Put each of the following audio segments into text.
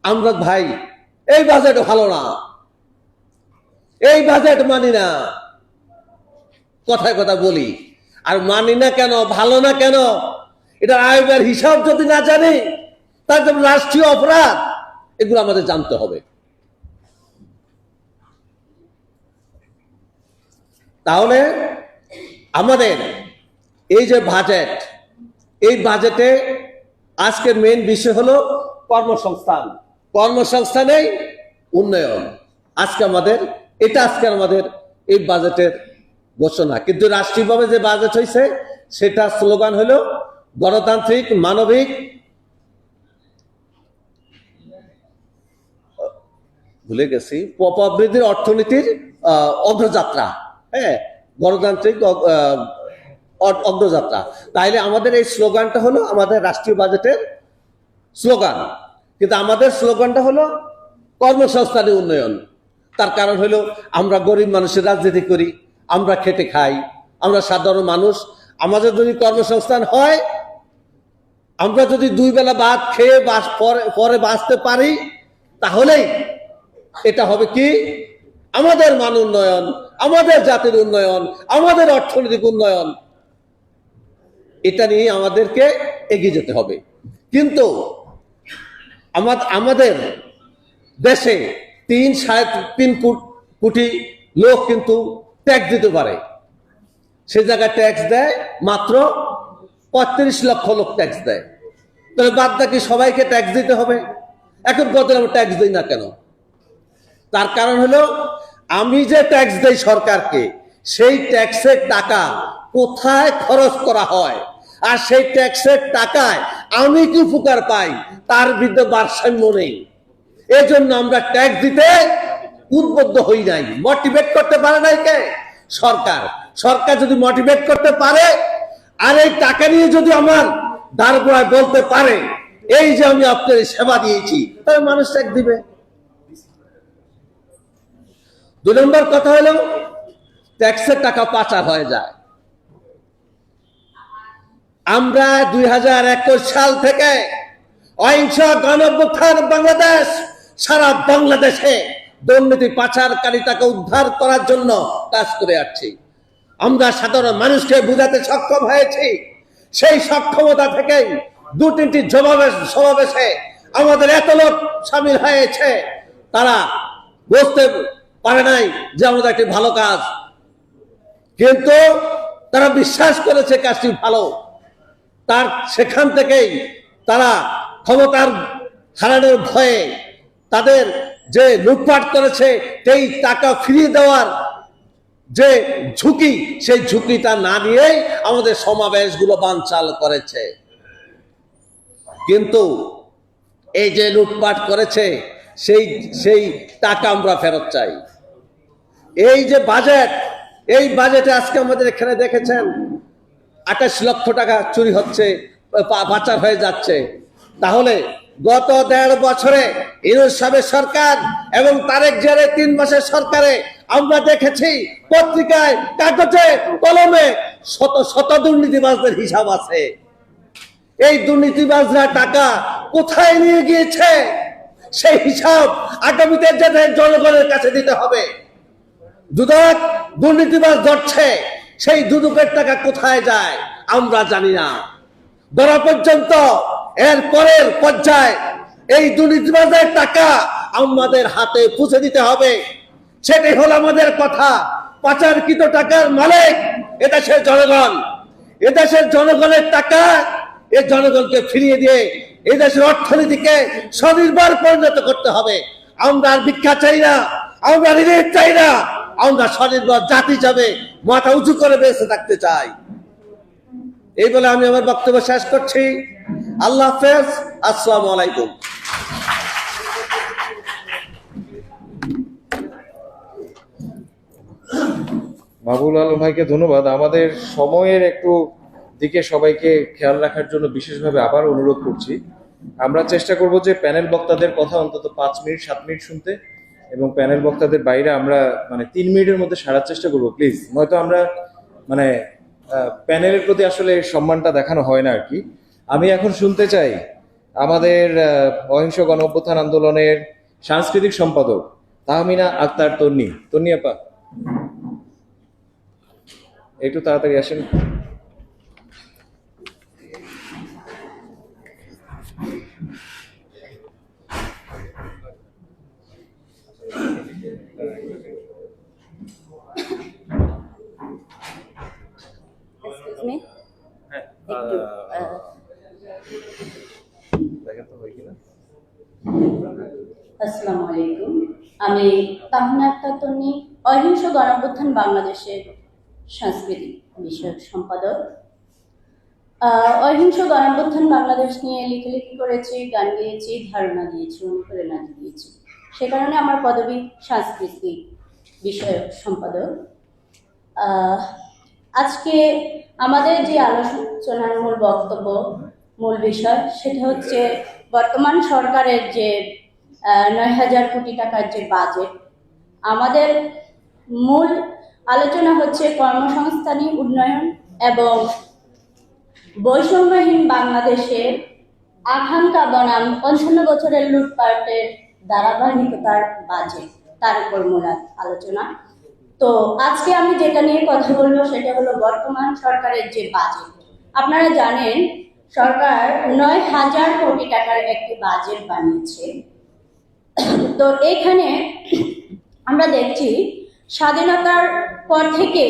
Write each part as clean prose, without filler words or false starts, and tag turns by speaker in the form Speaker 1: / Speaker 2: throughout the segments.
Speaker 1: আমরা ভাই এই বাজেট ভালো না, এই বাজেট মানি না, কথায় কথা বলি। আর মানি না কেন, ভালো না কেন, এটা আয় ব্যয়ের হিসাব যদি না জানি, তার জন্য রাষ্ট্রীয় অপরাধ, এগুলো আমাদের জানতে হবে। তাহলে আমাদের এই যে বাজেট, এই বাজেটে আজকের মেইন বিষয় হলো কর্মসংস্থান, কর্মসংস্থানেই উন্নয়ন। আজকে আমাদের এই বাজেটের ঘোষণা। কিন্তু রাষ্ট্রীয়ভাবে যে বাজেট হয়েছে সেটা স্লোগান হলো গণতান্ত্রিক, মানবিক, ভুলে গেছি, প্রবৃদ্ধির অর্থনীতির অগ্রযাত্রা। হ্যাঁ, গণতান্ত্রিক অগ্রযাত্রা। তাইলে আমাদের এই স্লোগানটা হলো আমাদের রাষ্ট্রীয় বাজেটের স্লোগান, কিন্তু আমাদের স্লোগানটা হলো কর্মসংস্থানের উন্নয়ন। তার কারণ হলো আমরা গরিব মানুষের রাজনীতি করি, আমরা খেটে খাই, আমরা সাধারণ মানুষ। আমাদের যদি কর্মসংস্থান হয়, আমরা যদি দুই বেলা ভাত খেয়ে পরে বাঁচতে পারি, তাহলেই এটা হবে কি আমাদের মান উন্নয়ন, আমাদের জাতির উন্নয়ন, আমাদের অর্থনৈতিক উন্নয়ন। এটা নিয়ে আমাদেরকে এগিয়ে যেতে হবে। কিন্তু আমাদের দেশে 3-3.5 কোটি লোক কিন্তু ট্যাক্স দিতে পারে, সে জায়গায় ট্যাক্স দেয় মাত্র 35 লক্ষ লোক ট্যাক্স দেয়। তাহলে বাদ বাকি সবাইকে ট্যাক্স দিতে হবে। এখন কত আমরা ট্যাক্স দিই না কেন? তার কারণ হলো আমি যে ট্যাক্স দেই সরকারকে, সেই ট্যাক্সের টাকা কোথায় খরচ করা হয় আর সেই ট্যাক্সের টাকায় আমি কি উপকার পাই তার বিরুদ্ধে ভারসাম্য নেই। এজন্য আমরা ট্যাক্স দিতে উদ্বুদ্ধ হই নাই, মোটিভেট করতে পারে নাই কে? সরকার। সরকার যদি মোটিভেট করতে পারে আর এই টাকা নিয়ে যদি আমার দ্বারগোড়ায় বলতে পারে এই যে আমি আপনার সেবা দিয়েছি, তাহলে মানুষ ট্যাক্স দিবে। 2 নম্বর কথা হলো ট্যাক্সের টাকা পাচার হয়ে যায়। আমরা 2021 সাল থেকে অহিংস গণঅভ্যুত্থান বাংলাদেশ, সারা বাংলাদেশে দুর্নীতি পাচারকারী টাকা উদ্ধার করার জন্য কাজ করে আসছি। আমরা সাধারণ মানুষকে বোঝাতে সক্ষম হয়েছি। সেই সক্ষমতা থেকেই 2-3টি সমাবেশে আমাদের এত লোক সামিল হয়েছে, তারা বুঝতে পারে নাই যে আমাদের একটি ভালো কাজ, কিন্তু তারা বিশ্বাস করেছে কাজটি ভালো। তার সেখান থেকেই তারা ক্ষমতার হারানোর ভয়ে তাদের যে লুটপাট করেছে সেই টাকা ফিরিয়ে দেওয়ার যে ঝুঁকি, সেই ঝুঁকিটা না নিয়েই আমাদের সমাবেশগুলো বানচাল করেছে। কিন্তু এই যে লুটপাট করেছে সেই টাকা আমরা ফেরত চাই। এই যে বাজেট, এই বাজেটে আজকে আমাদের এখানে দেখেছেন 28 লক্ষ টাকা চুরি হচ্ছে, পাচার হয়ে যাচ্ছে। তাহলে গত 1.5 বছরে ইউনূস সাহেবের সরকার এবং তারেক জিয়ার 3 মাসের সরকারে আমরা দেখেছি পত্রিকায়, কাগজে, কলমে শত শত দুর্নীতিবাজদের হিসাব আছে। এই দুর্নীতিবাজরা টাকা কোথায় নিয়ে গিয়েছে সেই হিসাব আগামীতে জনগণের কাছে দিতে হবে। দুদক দুর্নীতিবাজ ধরছে, সেই দুদকের টাকা কোথায় যায় আমরা জানি না। ধরা পর্যন্ত এর পরের পর্যায়ে এই দুর্নীতিবাজের টাকা আমাদের হাতে পৌঁছে দিতে হবে। সেটাই হলো আমাদের কথা। পাচারকৃত টাকার মালিক এদেশের জনগণ। এদেশের জনগণের টাকা এই জনগণকে ফিরিয়ে দিয়ে এদেশের অর্থনীতিকে স্বনির্ভর পরিণত করতে হবে। আমরা আর ভিক্ষা চাই না, আমরা ঋণ চাই না, আমরা স্বনির্ভর জাতি হিসাবে মাথা উঁচু করে বেঁচে থাকতে চাই। এই বলে আমি আমার বক্তব্য শেষ করছি। আল্লাহ হাফেজ, আসসালামু আলাইকুম।
Speaker 2: মাহবুবুল আলম ভাইকে ধন্যবাদ। আমাদের সময়ের একটু দিকে সবাইকে খেয়াল রাখার জন্য বিশেষভাবে আবার অনুরোধ করছি। আমরা চেষ্টা করব যে প্যানেল বক্তাদের কথা অন্তত 5 মিনিট 7 মিনিট শুনতে, এবং প্যানেল বক্তাদের বাইরে আমরা 3 মিনিটের মধ্যে সারার চেষ্টা করব প্লিজ। নয়তো আমরা প্যানেলের প্রতি আসলে সম্মানটা দেখানো হয় না আর কি। আমি এখন শুনতে চাই আমাদের অহিংস গণ অভ্যুত্থান আন্দোলনের সাংস্কৃতিক সম্পাদক তাহমিনা আক্তার তন্নি। তন্নি আপা, একটু তাড়াতাড়ি আসেন।
Speaker 3: Excuse me?
Speaker 2: দেখেন তো হয় কিনা।
Speaker 3: আসসালামু আলাইকুম। আমি তাহমিনা আক্তার তন্নি, অহিংস গণঅভ্যুত্থান বাংলাদেশের সাংস্কৃতিক বিষয়ক সম্পাদক। অহিংস গণঅভ্যুত্থান বাংলাদেশ নিয়ে লেখালেখি করেছি, গান গেয়েছি, ধারণা দিয়েছি, অনুপ্রেরণা দিয়েছি। সে কারণে আমার পদবি সাংস্কৃতিক বিষয়ক সম্পাদক। আজকে আমাদের যে আলোচনার মূল বক্তব্য, মূল বিষয়, সেটা হচ্ছে বর্তমান সরকারের যে ৯,০০০ কোটি টাকার যে বাজেট। আমাদের মূল আলোচনা হচ্ছে কর্মসংস্থানী উন্নয়ন এবং বৈষম্যহীন বাংলাদেশের আকাঙ্ক্ষা বনাম ৫৫ বছরের লুটপাটের ধারাবাহিকতার বাজেট, তার উপর মূল আলোচনা। তো আজকে আমি যেটা নিয়ে কথা বলবো সেটা হলো বর্তমান সরকারের যে বাজেট। আপনারা জানেন সরকার ৯,০০০ কোটি টাকার একটি বাজেট বানিয়েছে। তো এখানে আমরা দেখছি স্বাধীনতার পর থেকে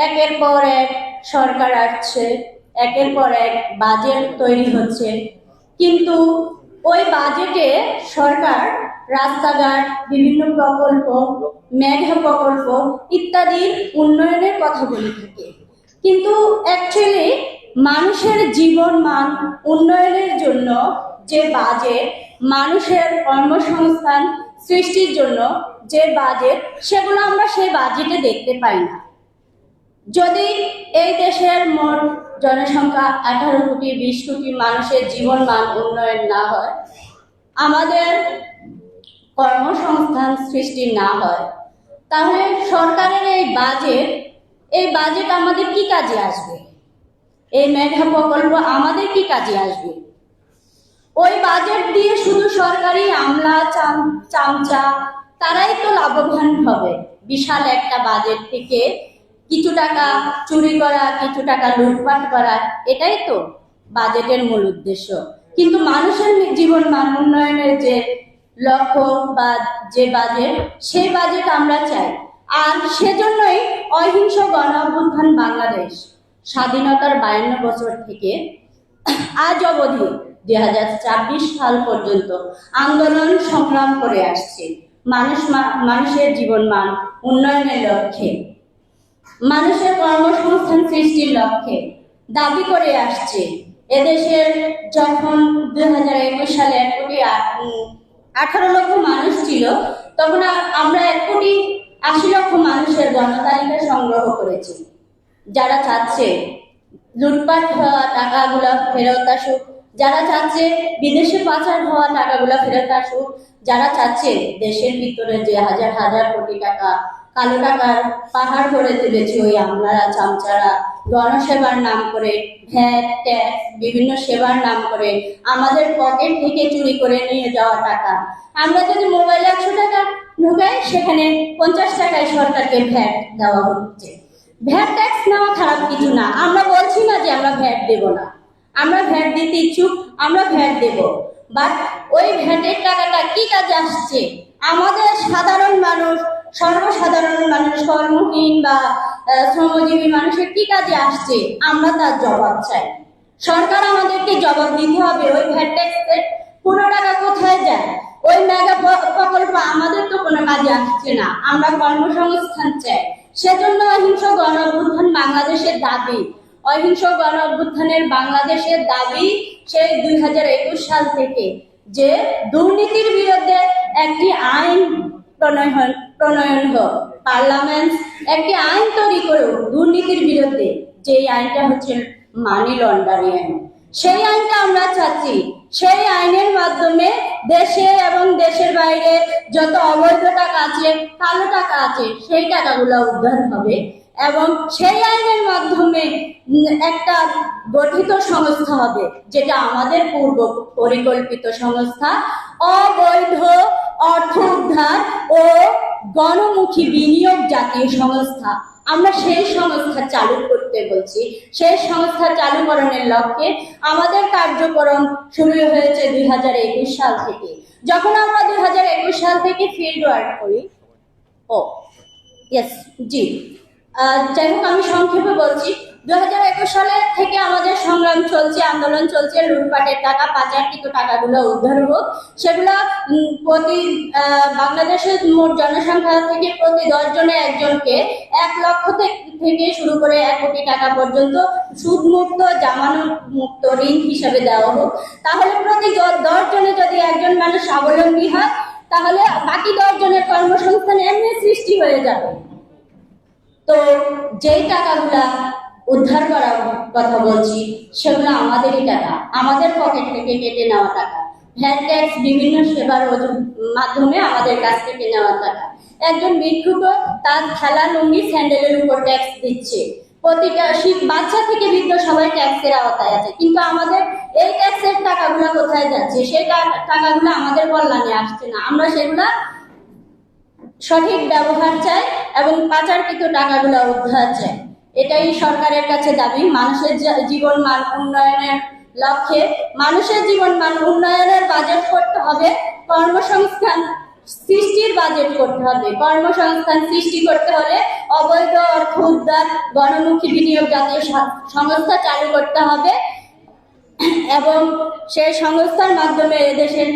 Speaker 3: একের পর এক সরকার আসছে, একের পর এক বাজেট তৈরি হচ্ছে, কিন্তু ওই বাজেটে সরকার রাস্তাঘাট, বিভিন্ন প্রকল্প, মেগা প্রকল্প ইত্যাদি উন্নয়নের কথা বলে থাকে, কিন্তু অ্যাকচুয়ালি মানুষের জীবন মান উন্নয়নের জন্য যে বাজেট, মানুষের কর্মসংস্থান সৃষ্টির জন্য যে বাজেট, সেগুলো আমরা সেই বাজেটে দেখতে পাই না। যদি এই দেশের মোট জনসংখ্যা 18 কোটি 20 কোটি মানুষের জীবন মান উন্নয়ন না হয়, আমাদের কর্মসংস্থান সৃষ্টি না হয়, তাহলে সরকারের এই বাজেট আমাদের কি কাজে আসবে? এই মেগা প্রকল্প আমাদের কি কাজে আসবে? ওই বাজেট দিয়ে শুধু সরকারি আমলা চামচা তারাই তো লাভবান হবে। বিশাল একটা বাজেট থেকে কিছু টাকা চুরি করা, কিছু টাকা লুটপাট করা, এটাই তো বাজেটের মূল উদ্দেশ্য। কিন্তু মানুষের জীবন মান উন্নয়নের যে লক্ষ্য বা যে বাজেট, সেই বাজেট আমরা চাই। আর সেজন্যই অহিংস গণ অভ্যুত্থান বাংলাদেশ স্বাধীনতার 52 বছর থেকে আজ অবধি 2024 সাল পর্যন্ত আন্দোলন সংগ্রাম করে আসছে মানুষের জীবন মান উন্নয়নের লক্ষ্যে, মানুষের কর্মসংস্থান সৃষ্টির লক্ষ্যে দাবি করে আসছে। এদেশের যখন 2021 সালে 1,18 লক্ষ মানুষ ছিল, তখন আমরা 1,80 লক্ষ মানুষের গণতালিকা সংগ্রহ করেছি, যারা চাচ্ছে লুটপাট হওয়া টাকাগুলো ফেরত আসুক, যারা চাচ্ছে বিদেশে পাচার হওয়া টাকাগুলো ফেরত আসুক, যারা চাচ্ছে দেশের ভিতরে যে হাজার হাজার কোটি টাকা কালো টাকার পাহাড় করে তুলেছে ওই আমলারা চামচারা গণসেবার নাম করে, ভ্যাট ট্যাক্স বিভিন্ন সেবার নাম করে আমাদের পকেট থেকে চুরি করে নিয়ে যাওয়া টাকা। আমরা যদি মোবাইলে 100 টাকা ঢুকাই, সেখানে 50 টাকায় সরকারকে ভ্যাট দেওয়া হচ্ছে। ভ্যাট ট্যাক্স নেওয়া খারাপ কিছু না, আমরা বলছি না যে আমরা ভ্যাট দেব না, আমরা ভ্যাট দিতে ইচ্ছুক, আমরা ভ্যাট দেব। বাট ওই ভ্যাটের টাকাটা কি কাজে আসছে? আমাদের সাধারণ মানুষ, সর্বসাধারণ মানুষ, কর্মহীন বা শ্রমজীবী মানুষের কি কাজে আসছে? আমরা তার জবাব চাই। সরকার আমাদেরকে জবাব দিতে হবে, ওই ভ্যাট ট্যাক্সের পুরো টাকা কোথায় যায়? ওই মেগা প্রকল্প আমাদের তো কোনো কাজে আসছে না, আমরা কর্মসংস্থান চাই। সেজন্য অহিংস গণ অভ্যুত্থান বাংলাদেশের দাবি, অহিংস গণ অভ্যুত্থানের বাংলাদেশের দাবি সেই 2021 সাল থেকে যে দুর্নীতির বিরুদ্ধে একটি আইন প্রণয়ন হোক, পার্লামেন্ট একটি আইন তৈরি করুক দুর্নীতির বিরুদ্ধে, যে আইনটা হচ্ছে মানি লন্ডারিং আইন। সেই আইনটা আমরা চাচ্ছি। সেই আইনের মাধ্যমে দেশে এবং দেশের বাইরে যত অবৈধ টাকা আছে, কালো টাকা আছে, সেই টাকাগুলো উদ্ধার হবে এবং সেই আইনের মাধ্যমে একটা গঠিত সংস্থা হবে, যেটা আমাদের পূর্ব পরিকল্পিত সংস্থা, অবৈধ অর্থ উদ্ধার ও গণমুখী বিনিয়োগ জাতীয় সংস্থা। আমরা সেই সংস্থা চালু করতে বলছি। সেই সংস্থা চালুকরণের লক্ষ্যে আমাদের কার্যক্রম শুরু হয়েছে 2021 সাল থেকে। যখন আমরা 2021 সাল থেকে ফিল্ড ওয়ার্ক করি, জি, যাই হোক আমি সংক্ষেপে বলছি, 2021 সালের থেকে আমাদের সংগ্রাম চলছে, আন্দোলন চলছে, লুটপাটের টাকা, পাচারকৃত টাকাগুলো উদ্ধার হোক। সেগুলা প্রতি বাংলাদেশের মোট জনসংখ্যা থেকে প্রতি 10 জনে একজনকে 1 লক্ষ থেকে শুরু করে 1 কোটি টাকা পর্যন্ত সুদমুক্ত, জামানত মুক্ত ঋণ হিসেবে দেওয়া হোক। তাহলে প্রতি 10 জনে যদি একজন মানুষ স্বাবলম্বী হয়, তাহলে বাকি 10 জনের কর্মসংস্থান এমনি সৃষ্টি হয়ে যাবে। তো যেই টাকাগুলা উদ্ধার করার কথা বলছি, সেগুলো আমাদেরই টাকা, আমাদের পকেট থেকে কেটে নেওয়া টাকা, ভ্যাট ট্যাক্স, বিভিন্ন সেবার মাধ্যমে আমাদের কাছ থেকে নেওয়া টাকা। একজন ভিক্ষুক তার খেলা, লুঙ্গি, স্যান্ডেলের উপর ট্যাক্স দিচ্ছে। প্রতিটা বাচ্চা থেকে বৃদ্ধ সবাই ট্যাক্সের আওতায় আছে, কিন্তু আমাদের এই ট্যাক্সের টাকাগুলো কোথায় যাচ্ছে? সেই টাকাগুলো আমাদের কল্যাণে আসছে না। আমরা সেগুলা সঠিক ব্যবহার চাই এবং পাচারকৃত টাকাগুলো উদ্ধার চাই। এটাই সরকারের কাছে দাবি। মানুষের জীবন মান উন্নয়নের লক্ষ্যে মানুষের জীবন মান উন্নয়নের বাজেট করতে হবে, কর্মসংস্থান সৃষ্টির বাজেট করতে হবে। কর্মসংস্থান সৃষ্টি করতে হলে অবৈধ অর্থ উদ্ধার, গণমুখী বিনিয়োগ জাতীয় সংস্থা চালু করতে হবে এবং সেই সংস্থার মাধ্যমে এদেশের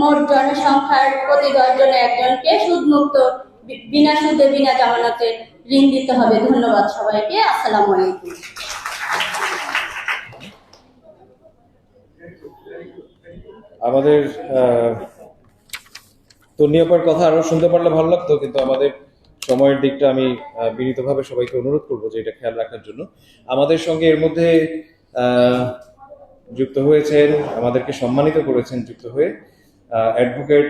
Speaker 3: মোট জনসংখ্যার প্রতি 10 জনে একজনকে সুদমুক্ত, বিনা সুদে, বিনা জামানতে ঋণ দিতে হবে। ধন্যবাদ সবাইকে। আসসালামু আলাইকুম।
Speaker 2: আমাদের তন্নিয়াপার কথা আরো শুনতে পারলে ভালো লাগতো, কিন্তু আমাদের সময়ের দিকটা আমি বিনীতভাবে সবাইকে অনুরোধ করবো যে এটা খেয়াল রাখার জন্য। আমাদের সঙ্গে এর মধ্যে যুক্ত হয়েছেন, আমাদেরকে সম্মানিত করেছেন যুক্ত হয়ে অ্যাডভোকেট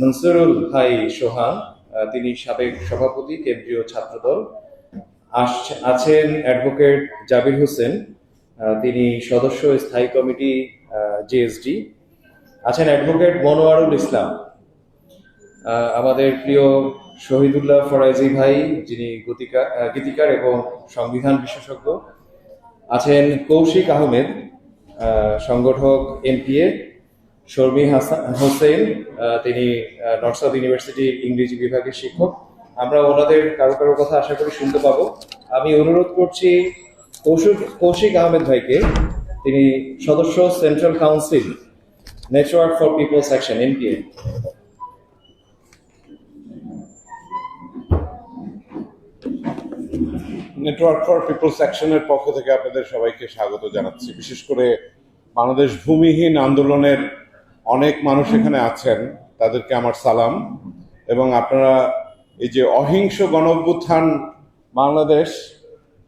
Speaker 2: মনসুরুল ভাই সোহান, তিনি সাবেক সভাপতি কেন্দ্রীয় ছাত্রদল। আছেন অ্যাডভোকেট জাবির হোসেন, তিনি সদস্য স্থায়ী কমিটি জেএসডি। আছেন অ্যাডভোকেট মনোয়ারুল ইসলাম, আমাদের প্রিয় শহীদুল্লাহ ফরাইজি ভাই, যিনি গীতিকার এবং সংবিধান বিশেষজ্ঞ। আছেন কৌশিক আহমেদ, সংগঠক এনপিএ। শর্মী হোসেন, তিনি নর্থ সাউথ ইউনিভার্সিটি ইংরেজি বিভাগের শিক্ষক। আমরা ওনাদের কারো কারো কথা আশা করি শুনতে পাবো। আমি অনুরোধ করছি কৌশিক আহমেদ ভাইকে, তিনি সদস্য central council network for people's action, NPA.
Speaker 4: Network for people's অ্যাকশনের পক্ষ থেকে আপনাদের সবাইকে স্বাগত জানাচ্ছি। বিশেষ করে বাংলাদেশ ভূমিহীন আন্দোলনের অনেক মানুষ এখানে আছেন, তাদেরকে আমার সালাম। এবং আপনারা এই যে অহিংস গণঅভ্যুত্থান বাংলাদেশ,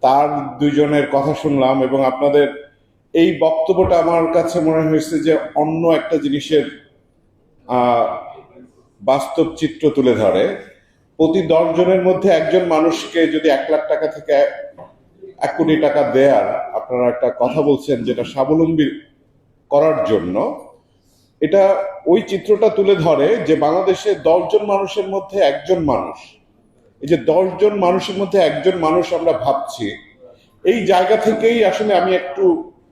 Speaker 4: তার 2 জনের কথা শুনলাম এবং আপনাদের এই বক্তব্যটা আমার কাছে মনে হয়েছে যে অন্য একটা জিনিসের বাস্তব চিত্র তুলে ধরে। প্রতি 10 জনের মধ্যে একজন মানুষকে যদি 1 লাখ টাকা থেকে 1 কোটি টাকা দেয়ার আপনারা একটা কথা বলছেন, যেটা স্বাবলম্বী করার জন্য, এটা ওই চিত্রটা তুলে ধরে যে বাংলাদেশে 10 জন মানুষের মধ্যে একজন মানুষ, এই যে 10 জন মানুষের মধ্যে একজন মানুষ আমরা ভাবছি, এই জায়গা থেকেই আসলে আমি একটু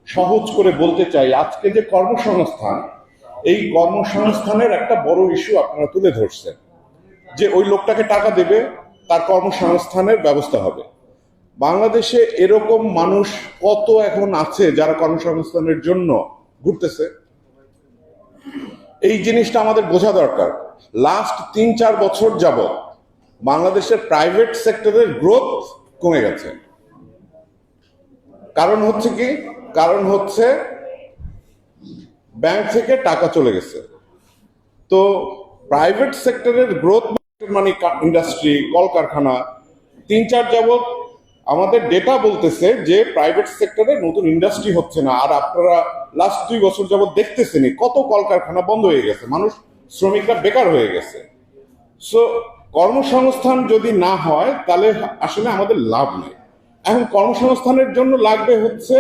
Speaker 4: সহজ করে বলতে চাই, আজকে যে কর্মসংস্থান, এই কর্মসংস্থানের একটা বড় ইস্যু আপনারা তুলে ধরছেন, যে ওই লোকটাকে টাকা দেবে, তার কর্মসংস্থানের ব্যবস্থা হবে। বাংলাদেশে এরকম মানুষ কত এখন আছে যারা কর্মসংস্থানের জন্য ঘুরতেছে? এই জিনিসটা আমাদের বোঝা দরকার। লাস্ট 3-4 বছর যাবত বাংলাদেশের প্রাইভেট সেক্টরের গ্রোথ কমে গেছে। কারণ হচ্ছে কি? কারণ হচ্ছে ব্যাংক থেকে টাকা চলে গেছে। তো প্রাইভেট সেক্টরের গ্রোথ মানে ইন্ডাস্ট্রি, কলকারখানা, 3-4 যাবত আমাদের ডেটা বলতেছে যে প্রাইভেট সেক্টরে নতুন ইন্ডাস্ট্রি হচ্ছে না। আর আপনারা লাস্ট 2 বছর যাবত দেখতেছেনই কত কলকারখানা বন্ধ হয়ে গেছে, মানুষ, শ্রমিকরা বেকার হয়ে গেছে। সো কর্মসংস্থান যদি না হয় তাহলে আসলে আমাদের লাভ নেই। এখন কর্মসংস্থানের জন্য লাগবে হচ্ছে,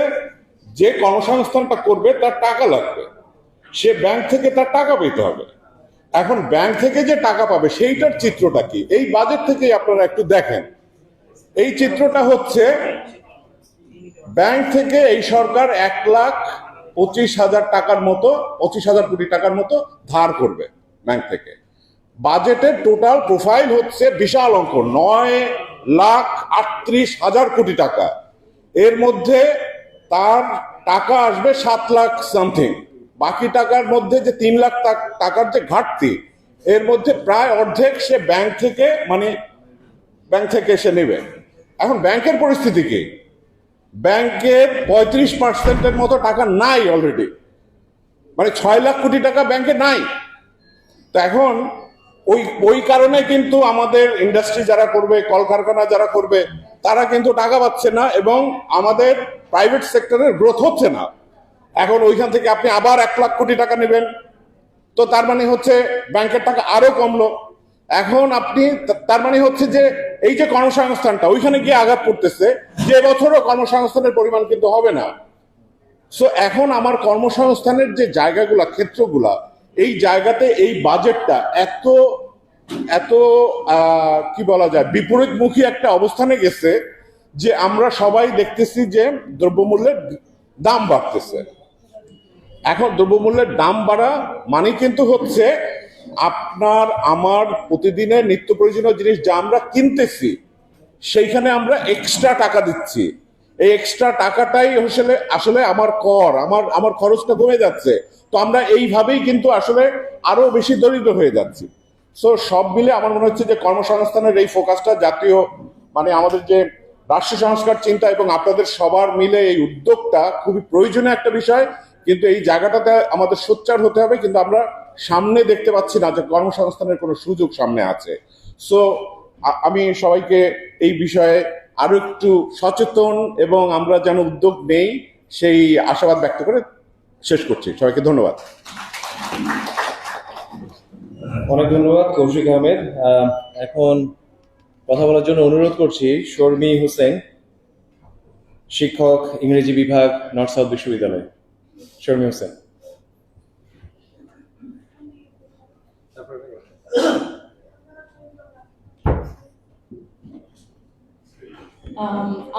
Speaker 4: যে কর্মসংস্থানটা করবে তার টাকা লাগবে, সে ব্যাংক থেকে তার টাকা পেতে হবে। এখন ব্যাংক থেকে যে টাকা পাবে সেইটার চিত্রটা কি, এই বাজেট থেকেই আপনারা একটু দেখেন। এই চিত্রটা হচ্ছে, ব্যাংক থেকে এই সরকার 1,25,000 টাকার মতো, 25,000 কোটি টাকার মতো ধার করবে ব্যাংক থেকে। বাজেটের টোটাল প্রোফাইল হচ্ছে বিশাল অঙ্ক, 9,38,000 কোটি টাকা। এর মধ্যে তার টাকা আসবে 7 লাখ সামথিং। বাকি টাকার মধ্যে যে 3 লাখ টাকার যে ঘাটতি, এর মধ্যে প্রায় অর্ধেক সে ব্যাংক থেকে সে নেবে। এখন ব্যাংকের পরিস্থিতি কি? ব্যাংকের 35% মতো টাকা নাই অলরেডি, মানে 6 লাখ কোটি টাকা ব্যাংকে নাই। তো এখন ওই কারণে কিন্তু আমাদের ইন্ডাস্ট্রি যারা করবে, কলকারখানা যারা করবে, তারা কিন্তু টাকা পাচ্ছে না এবং আমাদের প্রাইভেট সেক্টরের গ্রোথ হচ্ছে না। এখন ওইখান থেকে আপনি আবার 1 লাখ কোটি টাকা নেবেন, তো তার মানে হচ্ছে ব্যাংকের টাকা আরো কমলো। এখন আপনি তার মানে হচ্ছে যে এই যে কর্মসংস্থানটা ওইখানে গিয়ে আঘাত করতেছে, যে বছরও কর্মসংস্থানের পরিমাণ কিন্তু হবে না। সো এখন আমার কর্মসংস্থানের যে জায়গাগুলা, ক্ষেত্রগুলা, এই জায়গাতে এই বাজেটটা এত এত কি বলা যায়, বিপরীতমুখী একটা অবস্থানে গেছে যে আমরা সবাই দেখতেছি যে দ্রব্যমূল্যের দাম বাড়তেছে। এখন দ্রব্যমূল্যের দাম বাড়া মানে কিন্তু হচ্ছে আপনার আমার প্রতিদিনের নিত্য প্রয়োজনীয় জিনিস যা আমরা কিনতেছি সেইখানে আমরা এক্সট্রা টাকা দিচ্ছি। এই এক্সট্রা টাকাটাই আসলে আমার কর, আমার খরচটা কমে যাচ্ছে। তো আমরা এইভাবেই কিন্তু আসলে আরো বেশি দরিদ্র হয়ে যাচ্ছি। সো সব মিলে আমার মনে হচ্ছে যে কর্মসংস্থানের এই ফোকাসটা জাতীয়, মানে আমাদের যে রাষ্ট্র সংস্কার চিন্তা এবং আপনাদের সবার মিলে এই উদ্যোগটা খুবই প্রয়োজনীয় একটা বিষয়। কিন্তু এই জায়গাটাতে আমাদের সোচ্চার হতে হবে, কিন্তু আমরা সামনে দেখতে পাচ্ছি না যে কর্মসংস্থানের কোনো সুযোগ সামনে আছে। সো আমি সবাইকে এই বিষয়ে আরো একটু সচেতন এবং আমরা যেন উদ্যোগ নেই সেই আশাবাদ ব্যক্ত করে শেষ করছি। সবাইকে ধন্যবাদ।
Speaker 2: অনেক ধন্যবাদ কৌশিক আহমেদ। এখন কথা বলার জন্য অনুরোধ করছি শর্মী হোসেন, শিক্ষক, ইংরেজি বিভাগ, নর্থ সাউথ বিশ্ববিদ্যালয়। শর্মী হোসেন।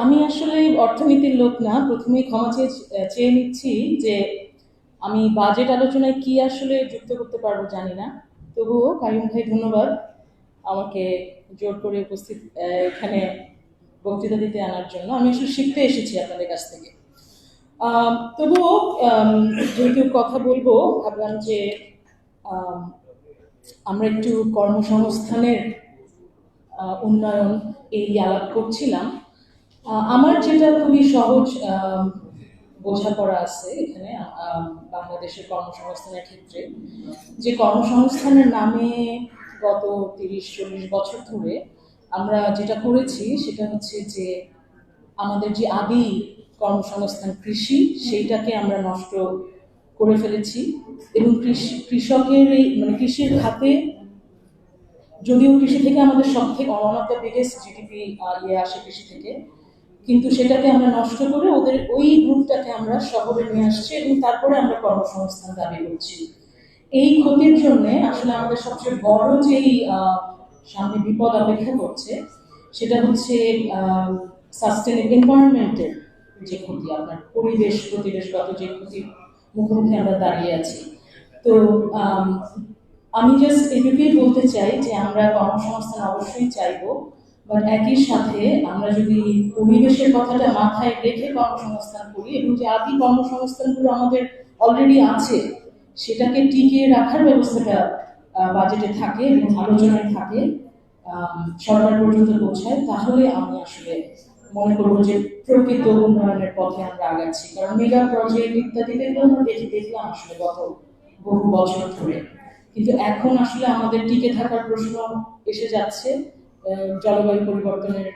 Speaker 5: আমি আসলে অর্থনীতির লোক না, প্রথমেই ক্ষমা চেয়ে নিচ্ছি যে আমি বাজেট আলোচনায় কি আসলে যুক্ত করতে পারবো জানি না। তবুও কাইয়ুম ভাই ধন্যবাদ আমাকে জোর করে উপস্থিত এখানে বক্তৃতা দিতে আনার জন্য। আমি আসলে শিখতে এসেছি আপনাদের কাছ থেকে। তবুও যেহেতু কথা বলবো, ভাবলাম যে আমরা একটু কর্মসংস্থানের উন্নয়ন এই আলাপ করছিলাম। আমার যেটা খুবই সহজ বোঝাপড়া আছে এখানে বাংলাদেশের কর্মসংস্থানের ক্ষেত্রে, যে কর্মসংস্থানের নামে গত 30-40 বছর ধরে আমরা যেটা করেছি সেটা হচ্ছে যে আমাদের যে আদি কর্মসংস্থান কৃষি, সেইটাকে আমরা নষ্ট করে ফেলেছি এবং কৃষকের এই মানে কৃষির খাতে, যদিও কৃষি থেকে আমাদের সব থেকে one of the biggest GDP আসে কৃষি থেকে, কিন্তু সেটাকে আমরা নষ্ট করে ওদের ওই গ্রুপটাকে আমরা শহরে নিয়ে আসছি এবং তারপরে আমরা কর্মসংস্থান দাবি করছি। এই ক্ষতির জন্য আসলে আমাদের সবচেয়ে বড় যেই সামনে বিপদ অপেক্ষা করছে সেটা হচ্ছে সাস্টেনেবল এনভায়রনমেন্টের যে ক্ষতি, আপনার পরিবেশগত যে ক্ষতির মুখোমুখি আমরা দাঁড়িয়ে আছি। তো আমি জাস্ট এটুকুই বলতে চাই যে আমরা কর্মসংস্থান অবশ্যই চাইবো, বাট একই সাথে আমরা যদি পরিবেশের কথাটা মাথায় রেখে কর্মসংস্থান করি এবং যে আদি কর্মসংস্থানগুলো আমাদের অলরেডি আছে সেটাকে টিকিয়ে রাখার ব্যবস্থাটা বাজেটে থাকে এবং আলোচনায় থাকে, সরকার পর্যন্ত পৌঁছায়, তাহলে আমি আসলে মনে করবো যে প্রকৃত উন্নয়নের পথে আমরা আগাচ্ছি। কারণ মেগা প্রজেক্ট ইত্যাদিতে আমরা দেখলাম আসলে গত বহু বছর ধরে, কিন্তু এখন আসলে আমাদের টিকে থাকার প্রশ্ন এসে যাচ্ছে জলবায়ু পরিবর্তনের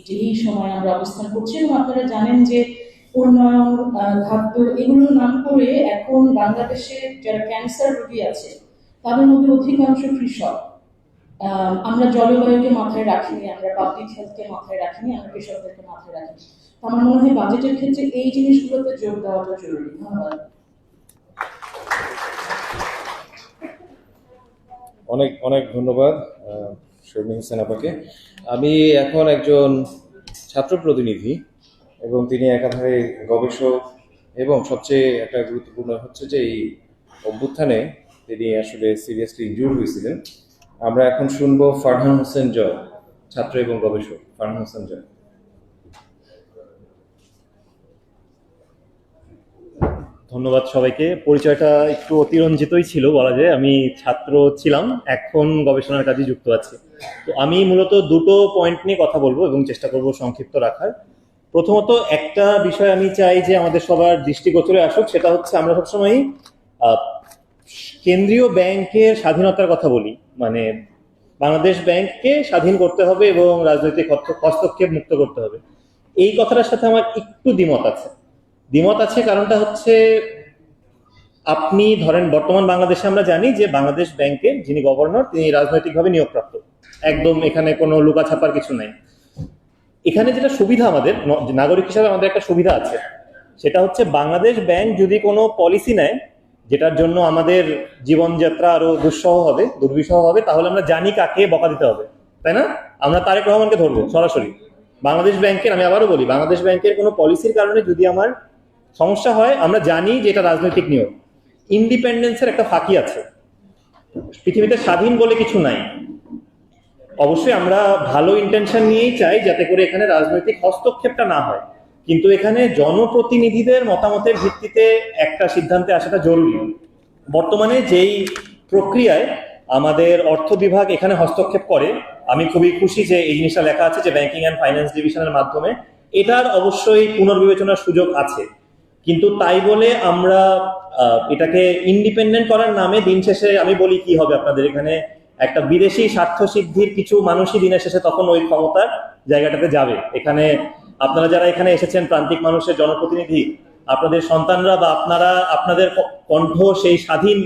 Speaker 5: যেই সময় আমরা অবস্থান করছি। এবং আপনারা জানেন যে উন্নয়ন, খাদ্য, এগুলোর নাম করে এখন বাংলাদেশে যারা ক্যান্সার রোগী আছে তাদের মধ্যে অধিকাংশ কৃষক। আমরা জলবায়ুকে মাথায় রাখিনি, আমরা পাবলিক হেলথকে মাথায় রাখিনি, আমরা কৃষকদেরকে মাথায় রাখিনি। তো আমার মনে হয় বাজেটের ক্ষেত্রে এই জিনিসগুলোতে যোগ দেওয়াটা জরুরি। ধন্যবাদ।
Speaker 2: অনেক অনেক ধন্যবাদ শর্মিন হোসেন আপাকে। আমি এখন একজন ছাত্র প্রতিনিধি এবং তিনি একাধারে গবেষক, এবং সবচেয়ে একটা গুরুত্বপূর্ণ হচ্ছে যে এই অভ্যুত্থানে তিনি আসলে সিরিয়াসলি ইনজুর্ড হয়েছিলেন। আমরা এখন শুনবো ফারহান হোসেন জয়, ছাত্র এবং গবেষক। ফারহান হোসেন জয়।
Speaker 6: ধন্যবাদ সবাইকে। পরিচয়টা একটু অতিরঞ্জিতই ছিল বলা যায়। আমি ছাত্র ছিলাম, এখন গবেষণার কাজে যুক্ত আছি। তো আমি মূলত দুটো পয়েন্ট নিয়ে কথা বলবো এবং চেষ্টা করব সংক্ষিপ্ত রাখার। প্রথমত একটা বিষয় আমি চাই যে আমাদের সবার দৃষ্টিগোচরে আসুক, সেটা হচ্ছে আমরা সবসময় কেন্দ্রীয় ব্যাংকের স্বাধীনতার কথা বলি, মানে বাংলাদেশ ব্যাংককে স্বাধীন করতে হবে এবং রাজনৈতিক হস্তক্ষেপ মুক্ত করতে হবে। এই কথাটার সাথে আমার একটু দ্বিমত আছে। কারণটা হচ্ছে, আপনি ধরেন বর্তমান বাংলাদেশে আমরা জানি যে বাংলাদেশ ব্যাংকের যিনি গভর্নর তিনি রাজনৈতিকভাবে নিয়োগপ্রাপ্ত, একদম এখানে কোনো লুকাছাপার কিছু নাই। এখানে যেটা সুবিধা, আমাদের নাগরিক হিসাবে আমাদের একটা সুবিধা আছে, সেটা হচ্ছে বাংলাদেশ ব্যাংক যদি কোনো পলিসি নেয় যেটার জন্য আমাদের জীবনযাত্রা আরো দুর্বিষহ হবে, তাহলে আমরা জানি কাকে বকা দিতে হবে, তাই না? আমরা তারেক রহমানকে ধরবো সরাসরি। বাংলাদেশ ব্যাংকের, আমি আবারও বলি, বাংলাদেশ ব্যাংকের কোনো পলিসির কারণে যদি আমার সমস্যা হয়, আমরা জানি যে এটা রাজনৈতিক নিয়োগ। ইন্ডিপেন্ডেন্সের একটা ফাঁকি আছে, পৃথিবীতে স্বাধীন বলে কিছু নাই। অবশ্যই আমরা ভালো ইন্টেনশন নিয়েই চাই যাতে করে এখানে রাজনৈতিক হস্তক্ষেপটা না হয়, কিন্তু এখানে জনপ্রতিনিধিদের মতামতের ভিত্তিতে একটা সিদ্ধান্তে আসাটা জরুরি। বর্তমানে যেই প্রক্রিয়ায় আমাদের অর্থ বিভাগ এখানে হস্তক্ষেপ করে, আমি খুবই খুশি যে এই জিনিসটা লেখা আছে যে ব্যাংকিং অ্যান্ড ফাইন্যান্স ডিভিশনের মাধ্যমে। এটার অবশ্যই পুনর্বিবেচনার সুযোগ আছে, কিন্তু তাই বলে আমরা এটাকে ইন্ডিপেন্ডেন্ট করার নামে দিন শেষে আমি বলি কি হবে, আপনাদের এখানে একটা বিদেশি স্বার্থ সিদ্ধির কিছু মানুষই দিনের শেষে তখন ওই ক্ষমতার জায়গাটাতে যাবে। এখানে আপনারা যারা এখানে এসেছেন প্রান্তিক মানুষের জনপ্রতিনিধি, আপনাদের সন্তানরা বা আপনাদের কণ্ঠ সেই স্বাধীন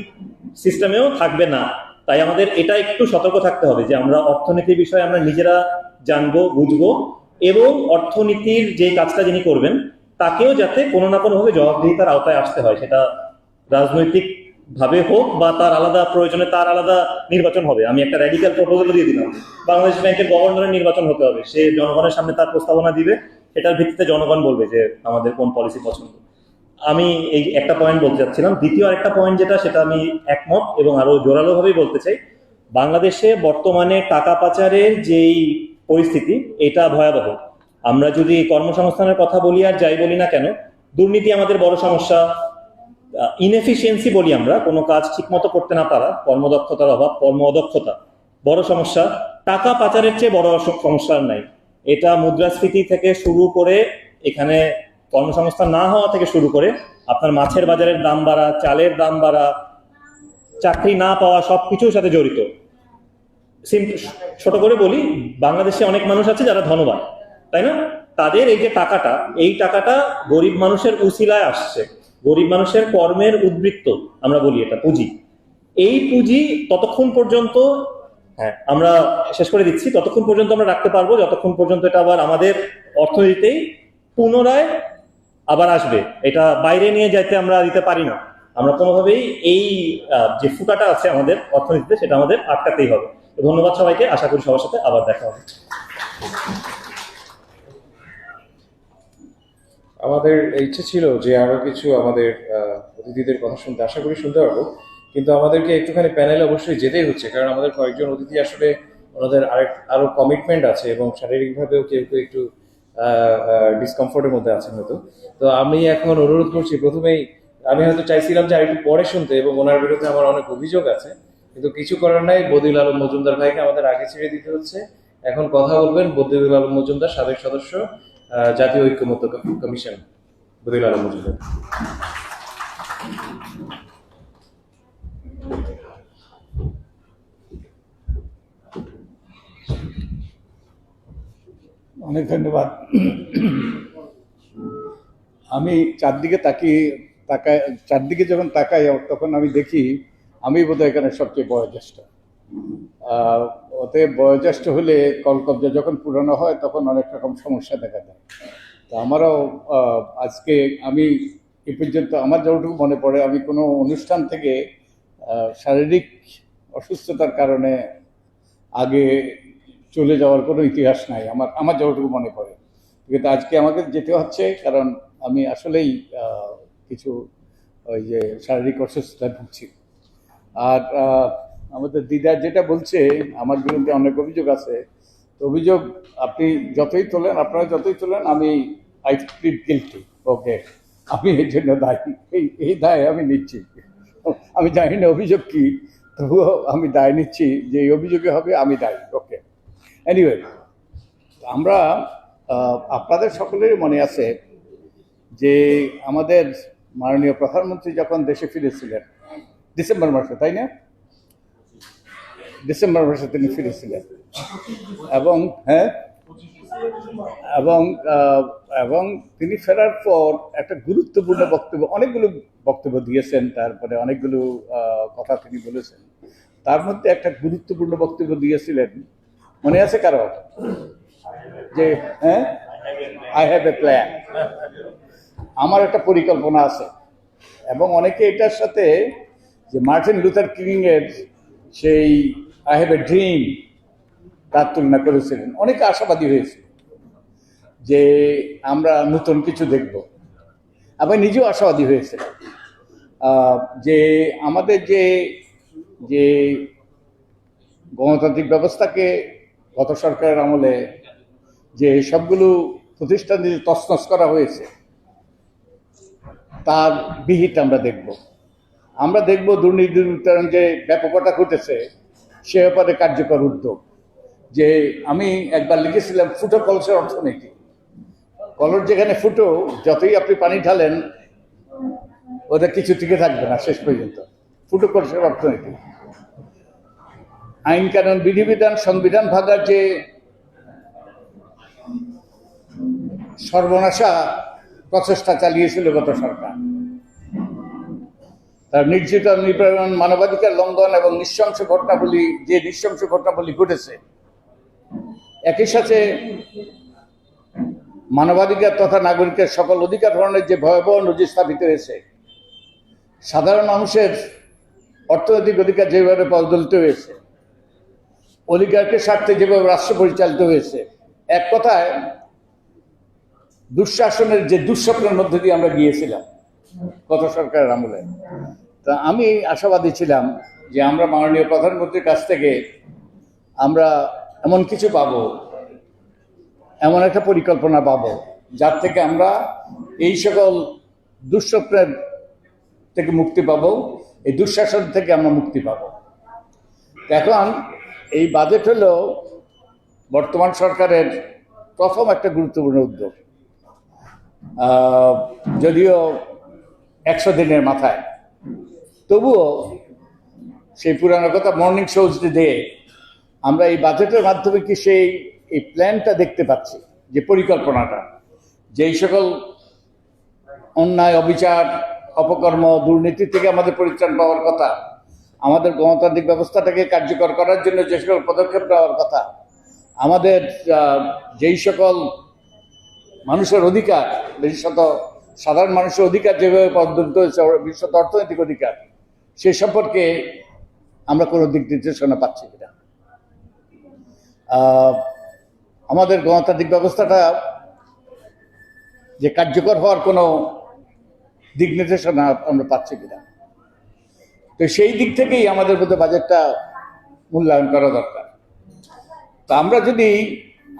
Speaker 6: সিস্টেমেও থাকবে না। তাই আমাদের এটা একটু সতর্ক থাকতে হবে যে আমরা অর্থনীতির বিষয়ে আমরা নিজেরা জানবো, বুঝবো, এবং অর্থনীতির যে কাজটা যিনি করবেন তাকেও যাতে কোনো না কোনোভাবে জবাবদিহিতার আওতায় আসতে হয়, সেটা রাজনৈতিক ভাবে হোক বা তার আলাদা প্রয়োজনে তার আলাদা নির্বাচন হবে। আমি একটা র্যাডিক্যাল প্রপোজাল দিয়ে দিলাম, বাংলাদেশ ব্যাংকের গভর্নরের নির্বাচন হতে হবে, সে জনগণের সামনে তার প্রস্তাবনা দিবে, এটার ভিত্তিতে জনগণ বলবে যে আমাদের কোন পলিসি পছন্দ। আমি এই একটা পয়েন্ট বলতে চাচ্ছিলাম। দ্বিতীয় আরেকটা পয়েন্ট সেটা আমি একমত এবং আরো জোরালো ভাবেই বলতে চাই, বাংলাদেশে বর্তমানে টাকা পাচারের যেই পরিস্থিতি এটা ভয়াবহ। আমরা যদি কর্মসংস্থানের কথা বলি আর যাই বলি না কেন, দুর্নীতি আমাদের বড় সমস্যা, ইনএফিসিয়েন্সি বলি আমরা, কোনো কাজ ঠিক মতো করতে না পারা, কর্মদক্ষতার অভাব, কর্ম অদক্ষতা বড় সমস্যা। টাকা পাচারের চেয়ে বড় সমস্যা আর নাই। এটা মুদ্রাস্ফীতি থেকে শুরু করে, এখানে কর্মসংস্থান না হওয়া থেকে শুরু করে, আপনার মাছের বাজারের দাম বাড়া, চালের দাম বাড়া, চাকরি না পাওয়া, সবকিছুর সাথে জড়িত। ছোট করে বলি, বাংলাদেশে অনেক মানুষ আছে যারা ধনবান, তাই না? তাদের এই যে টাকাটা, এই টাকাটা গরিব মানুষের উসিলায় আসছে, গরিব মানুষের কর্মের উদ্বৃত্ত, আমরা বলি এটা পুঁজি। এই পুঁজি ততক্ষণ পর্যন্ত, আমরা শেষ করে দিচ্ছি, ততক্ষণ পর্যন্ত আমরা রাখতে পারবো যতক্ষণ পর্যন্ত এটা আবার আমাদের অর্থনীতিতেই পুনরায় আবার আসবে। এটা বাইরে নিয়ে যাইতে আমরা দিতে পারি না। আমরা কোনোভাবেই এই যে ফুটাটা আছে আমাদের অর্থনীতিতে, সেটা আমাদের আটকাতেই হবে। ধন্যবাদ সবাইকে, আশা করি সবার সাথে আবার দেখা হবে।
Speaker 2: আমাদের ইচ্ছে ছিল যে আরো কিছু আমাদের অতিথিদের কথা শুনতে, আশা করি শুনতে পারবো, কিন্তু আমাদেরকে একটুখানি প্যানেলে অবশ্যই যেতেই হচ্ছে, কারণ আমাদের কয়েকজন অতিথি আসলে ওনাদের আরো কমিটমেন্ট আছে এবং শারীরিকভাবেও কেউ কেউ একটু ডিসকমফোর্টের মধ্যে আছেন হয়তো। তো আমি এখন অনুরোধ করছি, প্রথমেই আমি হয়তো চাইছিলাম যে আরেকটু পরে শুনতে, এবং ওনার বিরুদ্ধে আমার অনেক অভিযোগ আছে, কিন্তু কিছু করার নাই, বদিউল আলম মজুমদার ভাইকে আমাদের আগে ছেড়ে দিতে হচ্ছে। এখন কথা বলবেন বদিউল আলম মজুমদার, সাবেক সদস্য, জাতীয় ঐক্যমত্য কমিশন। বদিউল আলম মজুমদার।
Speaker 7: অনেক ধন্যবাদ। আমি চারদিকে যখন তাকাই তখন আমি দেখি আমি বোধহয় এখানে সবচেয়ে বয়োজ্যেষ্ঠ। ওতে বয়োজ্যেষ্ঠ হলে কলকব্জা যখন পুরানো হয় তখন অনেক রকম সমস্যা দেখা দেয়। তো আমারও আজকে আমি এ পর্যন্ত আমার যতটুকু মনে পড়ে আমি কোনো অনুষ্ঠান থেকে শারীরিক অসুস্থতার কারণে আগে চলে যাওয়ার কোনো ইতিহাস নাই আমার যতটুকু মনে পড়ে। কিন্তু আজকে আমাকে যেতে হচ্ছে কারণ আমি আসলেই কিছু ওই যে শারীরিক অসুস্থতায় ভুগছি। আর আমাদের দিদা যেটা বলছে আমার বিরুদ্ধে অনেক অভিযোগ আছে, তো অভিযোগ আপনি যতই তোলেন, আপনারা যতই তোলেন, আমি আই প্লিড গিলটি। ওকে, আমি এর জন্য দায়ী, এই দায় আমি নিচ্ছি। আমি জানি না অভিযোগ কি, তবুও আমি দায় নিচ্ছি যে এই অভিযোগে হবে আমি দায়ী। ওকে, এনিওয়ে, আমরা আপনাদের সকলেরই মনে আছে যে আমাদের মাননীয় প্রধানমন্ত্রী যখন দেশে ফিরেছিলেন ডিসেম্বর মাসে, তাই না? ডিসেম্বর মাসে তিনি ফিরেছিলেন এবং এবং তিনি ফেরার পর একটা গুরুত্বপূর্ণ বক্তব্য, অনেকগুলো বক্তব্য দিয়েছেন, তারপরে অনেকগুলো কথা তিনি বলেছেন। তার মধ্যে একটা গুরুত্বপূর্ণ বক্তব্য দিয়েছিলেন, মনে আছে কারো? যে আই হ্যাভ এ প্ল্যান, আমার একটা পরিকল্পনা আছে। এবং অনেকে এটার সাথে যে মার্টিন লুথার কিং এর সেই আই হ্যাভ এ ড্রিম তার তুলনা করেছিলেন। অনেকে আশাবাদী হয়েছে যে আমরা নতুন কিছু দেখব। আবার নিজেও আশাবাদী হয়েছে যে আমাদের যে গণতান্ত্রিক ব্যবস্থাকে গত সরকারের আমলে যে সবগুলো প্রতিষ্ঠান দিয়ে তছনছ করা হয়েছে তার বিহিত আমরা দেখব দুর্নীতির উত্তরণ যে ব্যাপকতা ঘটেছে সে ব্যাপারে কার্যকর উদ্যোগ। যে আমি একবার লিখেছিলাম ফুটো কলসের অর্থনীতি। কলস যেখানে ফুটো, যতই আপনি পানি ঢালেন ওদের কিছু টিকে থাকবে না শেষ পর্যন্ত। ফুটো কলসের অর্থনীতি। আইন কানুন বিধিবিধান সংবিধান ভাঙার যে সর্বনাশা প্রচেষ্টা চালিয়েছিল গত সরকার, তার নির্যাতন, নিপীড়ন, মানবাধিকার লঙ্ঘন এবং নৃশংস ঘটনাবলী ঘটেছে, একই সাথে মানবাধিকার তথা নাগরিকের সকল অধিকার হরণের যে ভয়াবহ নজির স্থাপিত হয়েছে, সাধারণ মানুষের অর্থনৈতিক অধিকার যেভাবে পদদলিত হয়েছে, অলিগার্কের স্বার্থে যেভাবে রাষ্ট্র পরিচালিত হয়েছে, এক কথায় দুঃশাসনের যে দুঃস্বপ্নের মধ্যে দিয়ে আমরা গিয়েছিলাম গত সরকারের আমলে। তা আমি আশাবাদী ছিলাম যে আমরা মাননীয় প্রধানমন্ত্রীর কাছ থেকে আমরা এমন কিছু পাবো, এমন একটা পরিকল্পনা পাবো যার থেকে আমরা এই সকল দুঃস্বপ্নের থেকে মুক্তি পাবো, এই দুঃশাসন থেকে আমরা মুক্তি পাবো। এখন এই বাজেট হলো বর্তমান সরকারের প্রথম একটা গুরুত্বপূর্ণ উদ্যোগ। যদিও 100 দিনের মাথায়, তবুও সেই পুরানো কথা মর্নিং শোজ দিয়ে আমরা এই বাজেটের মাধ্যমে কি এই প্ল্যানটা দেখতে পাচ্ছি, যে পরিকল্পনাটা, যেই সকল অন্যায়, অবিচার, অপকর্ম, দুর্নীতি থেকে আমাদের পরিত্রাণ পাওয়ার কথা, আমাদের গণতান্ত্রিক ব্যবস্থাটাকে কার্যকর করার জন্য যে সকল পদক্ষেপ নেওয়ার কথা, আমাদের যেই সকল মানুষের অধিকার, বিশেষত সাধারণ মানুষের অধিকার যেভাবে পদদলিত হয়েছে, বিশেষত অর্থনৈতিক অধিকার, সে সম্পর্কে আমরা কোনো দিক নির্দেশনা পাচ্ছি কিনা। আমাদের গণতান্ত্রিক ব্যবস্থাটা যে কার্যকর হওয়ার কোনো দিক নির্দেশনা আমরা পাচ্ছি কিনা। তো সেই দিক থেকেই আমাদের মধ্যে বাজেটটা মূল্যায়ন করা দরকার। তা আমরা যদি,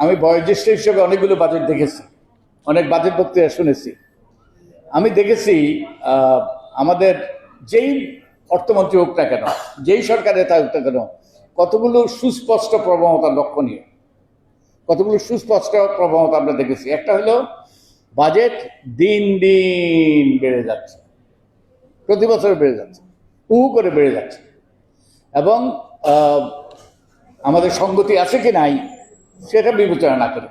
Speaker 7: আমি বয়োজ্যেষ্ঠ হিসেবে অনেকগুলো বাজেট দেখেছি, অনেক বাজেট বক্তৃতা শুনেছি, আমি দেখেছি আমাদের যেই অর্থমন্ত্রী হোক না কেন, যেই সরকারে তা হোক না কেন, কতগুলো সুস্পষ্ট প্রবণতা লক্ষণীয়, কতগুলো সুস্পষ্ট প্রবণতা আমরা দেখেছি। একটা হলো বাজেট দিন দিন বেড়ে যাচ্ছে, প্রতি বছর বেড়ে যাচ্ছে, করে বেড়ে যাচ্ছে, এবং আমাদের সঙ্গতি আছে কি নাই সেটা বিবেচনা না করে।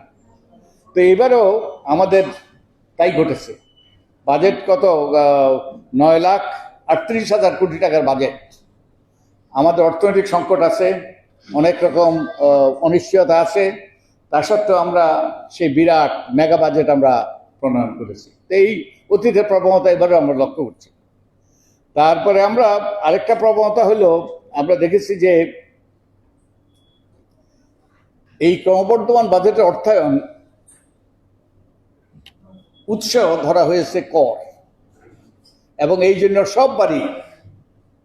Speaker 7: তো এবারও আমাদের তাই ঘটেছে। বাজেট কত, 9,38,000 কোটি টাকার বাজেট। আমাদের অর্থনৈতিক সংকট আছে, অনেক রকম অনিশ্চয়তা আছে, তা সত্ত্বেও আমরা সেই বিরাট মেগা বাজেট আমরা প্রণয়ন করেছি। তো এই অতীতের প্রবণতা এবারে আমরা লক্ষ্য করছি। তারপরে আমরা আরেকটা প্রবণতা হলো, আমরা দেখেছি যে এই ক্রমবর্ধমান বাজেটের অর্থায়ন উৎস ধরা হয়েছে কর, এবং এই জন্য সববারই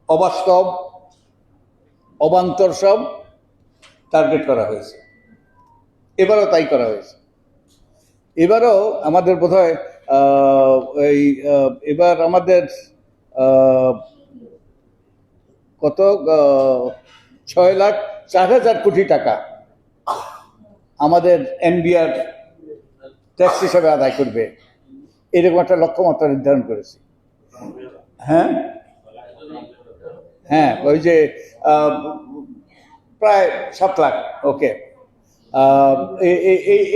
Speaker 7: অবাস্তব অবান্তর সব টার্গেট করা হয়েছে। এবারও তাই করা হয়েছে। এবারও আমাদের বোধহয় এবার আমাদের কত 6,04,000 কোটি টাকা আমাদের এনবিআর ট্যাক্স হিসাবে আদায় করবে, এরকম একটা লক্ষ্যমাত্রা নির্ধারণ করেছে। হ্যাঁ হ্যাঁ, ওই যে প্রায় 7 লাখ। ওকে,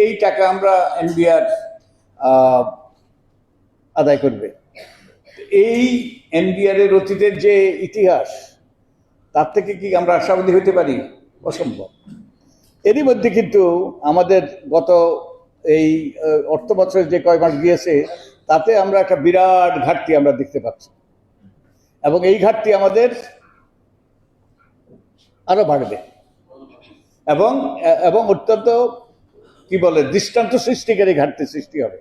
Speaker 7: এই টাকা আমরা এনবিআর আদায় করবে। এই এনবিআর এর অতীতের যে ইতিহাস, তার থেকে কি আমরা আশাবাদী হতে পারি? অসম্ভব। এরই মধ্যে কিন্তু আমাদের গত এই অর্থ বছর যে কয় মাস গিয়েছে, তাতে আমরা একটা বিরাট ঘাটতি আমরা দেখতে পাচ্ছি, এবং এই ঘাটতি আমাদের আরো বাড়বে, এবং অত্যন্ত কি বলে দৃষ্টান্ত সৃষ্টিকারী ঘাটতি সৃষ্টি হবে।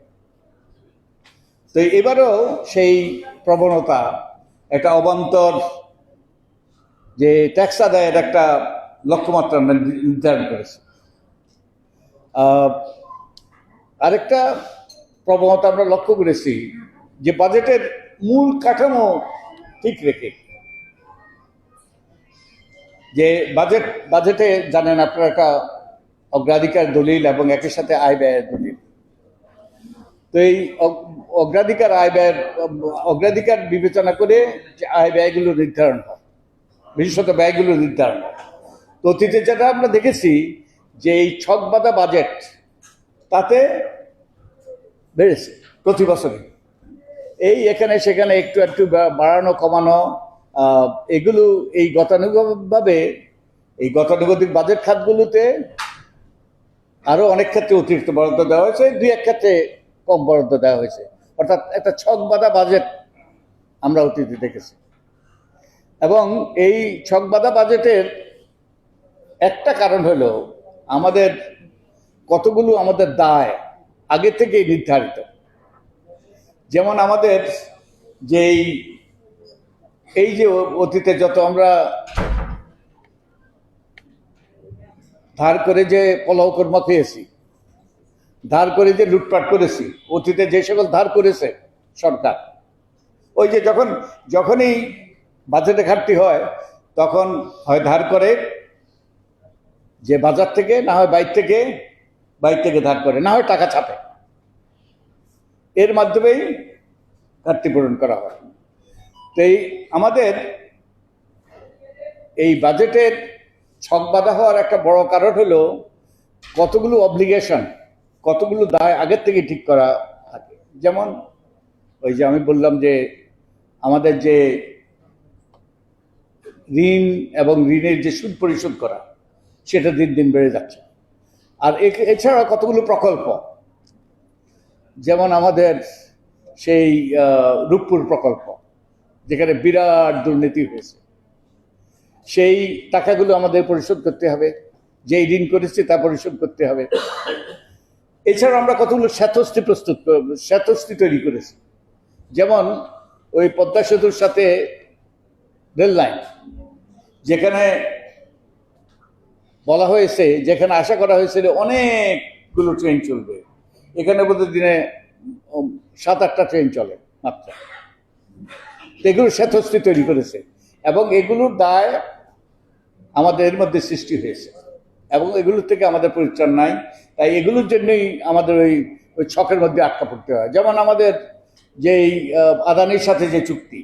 Speaker 7: তো এবারও সেই প্রবণতা, একটা অবান্তর যে ট্যাক্স আদায়ের একটা লক্ষ্যমাত্রা নির্ধারণ করেছে। আরেকটা প্রবণতা আমরা লক্ষ্য করেছি যে বাজেটের মূল কাঠামো ঠিক রেখে, যে বাজেটে জানেন আপনারা একটা অগ্রাধিকার দলিল এবং একই সাথে আয় ব্যয়ের দলিল। তো এই অগ্রাধিকার বিবেচনা করে যে আয় ব্যয়গুলো নির্ধারণ হয়, বিশেষত ব্যয়গুলো নির্ধারণ হয়। তো অতীতে যেটা আমরা দেখেছি যে এই ছকবাঁধা বাজেট, তাতে বেড়েছে প্রতি বছরই, এই এখানে সেখানে একটু একটু বাড়ানো কমানো, এগুলো এই গতানুগতিক বাজেট খাতগুলোতে আরো অনেক ক্ষেত্রে অতিরিক্ত বরাদ্দ দেওয়া হয়েছে, 2-1 ক্ষেত্রে কম বরাদ্দ দেওয়া হয়েছে। অর্থাৎ একটা ছকবাঁধা বাজেট আমরা অতীতে দেখেছি। এবং এই ছকবাঁধা বাজেটের একটা কারণ হলো আমাদের দায় আগে থেকেই নির্ধারিত। যেমন আমাদের এই যে অতীতে যত আমরা ধার করে যে পোলাও কোরমা খেয়েছি, ধার করে যে লুটপাট করেছি, অতীতে যে সকল ধার করেছে সরকার, ওই যে যখনই বাজেটে ঘাটতি হয়, তখন হয় ধার করে যে বাজার থেকে, না হয় বাইর থেকে ধার করে, না হয় টাকা ছাপে, এর মাধ্যমেই ঘাটতি পূরণ করা হয়। তো আমাদের এই বাজেটের ছকবাঁধা হওয়ার একটা বড় কারণ হলো কতগুলো অব্লিগেশন, কতগুলো দায় আগের থেকে ঠিক করা থাকে। যেমন ওই যে আমি বললাম যে আমাদের যে ঋণ এবং ঋণের যে সুদ পরিশোধ করা, সেটা দিন দিন বেড়ে যাচ্ছে। আর এছাড়া কতগুলো প্রকল্প, যেমন আমাদের সেই রূপপুর প্রকল্প, যেখানে বিরাট দুর্নীতি হয়েছে, সেই টাকাগুলো আমাদের পরিশোধ করতে হবে, যেই ঋণ করেছি তা পরিশোধ করতে হবে। এছাড়া আমরা কতগুলো সেতুস্থি তৈরি করেছি, যেমন ওই পদ্মা সেতুর সাথে রেল লাইন, যেখানে বলা হয়েছে, যেখানে আশা করা হয়েছিল অনেকগুলো ট্রেন চলবে, এখানে বোধহয় দিনে 7-8টা ট্রেন চলে মাত্র। এগুলো সেতুস্থি তৈরি করেছে, এবং এগুলোর দায় আমাদের এর মধ্যে সৃষ্টি হয়েছে, এবং এগুলোর থেকে আমাদের পরিত্রাণ নাই। তাই এগুলোর জন্যই আমাদের ওই ছকের মধ্যে আটকা পড়তে হয়। যেমন আমাদের যেই আদানির সাথে যে চুক্তি,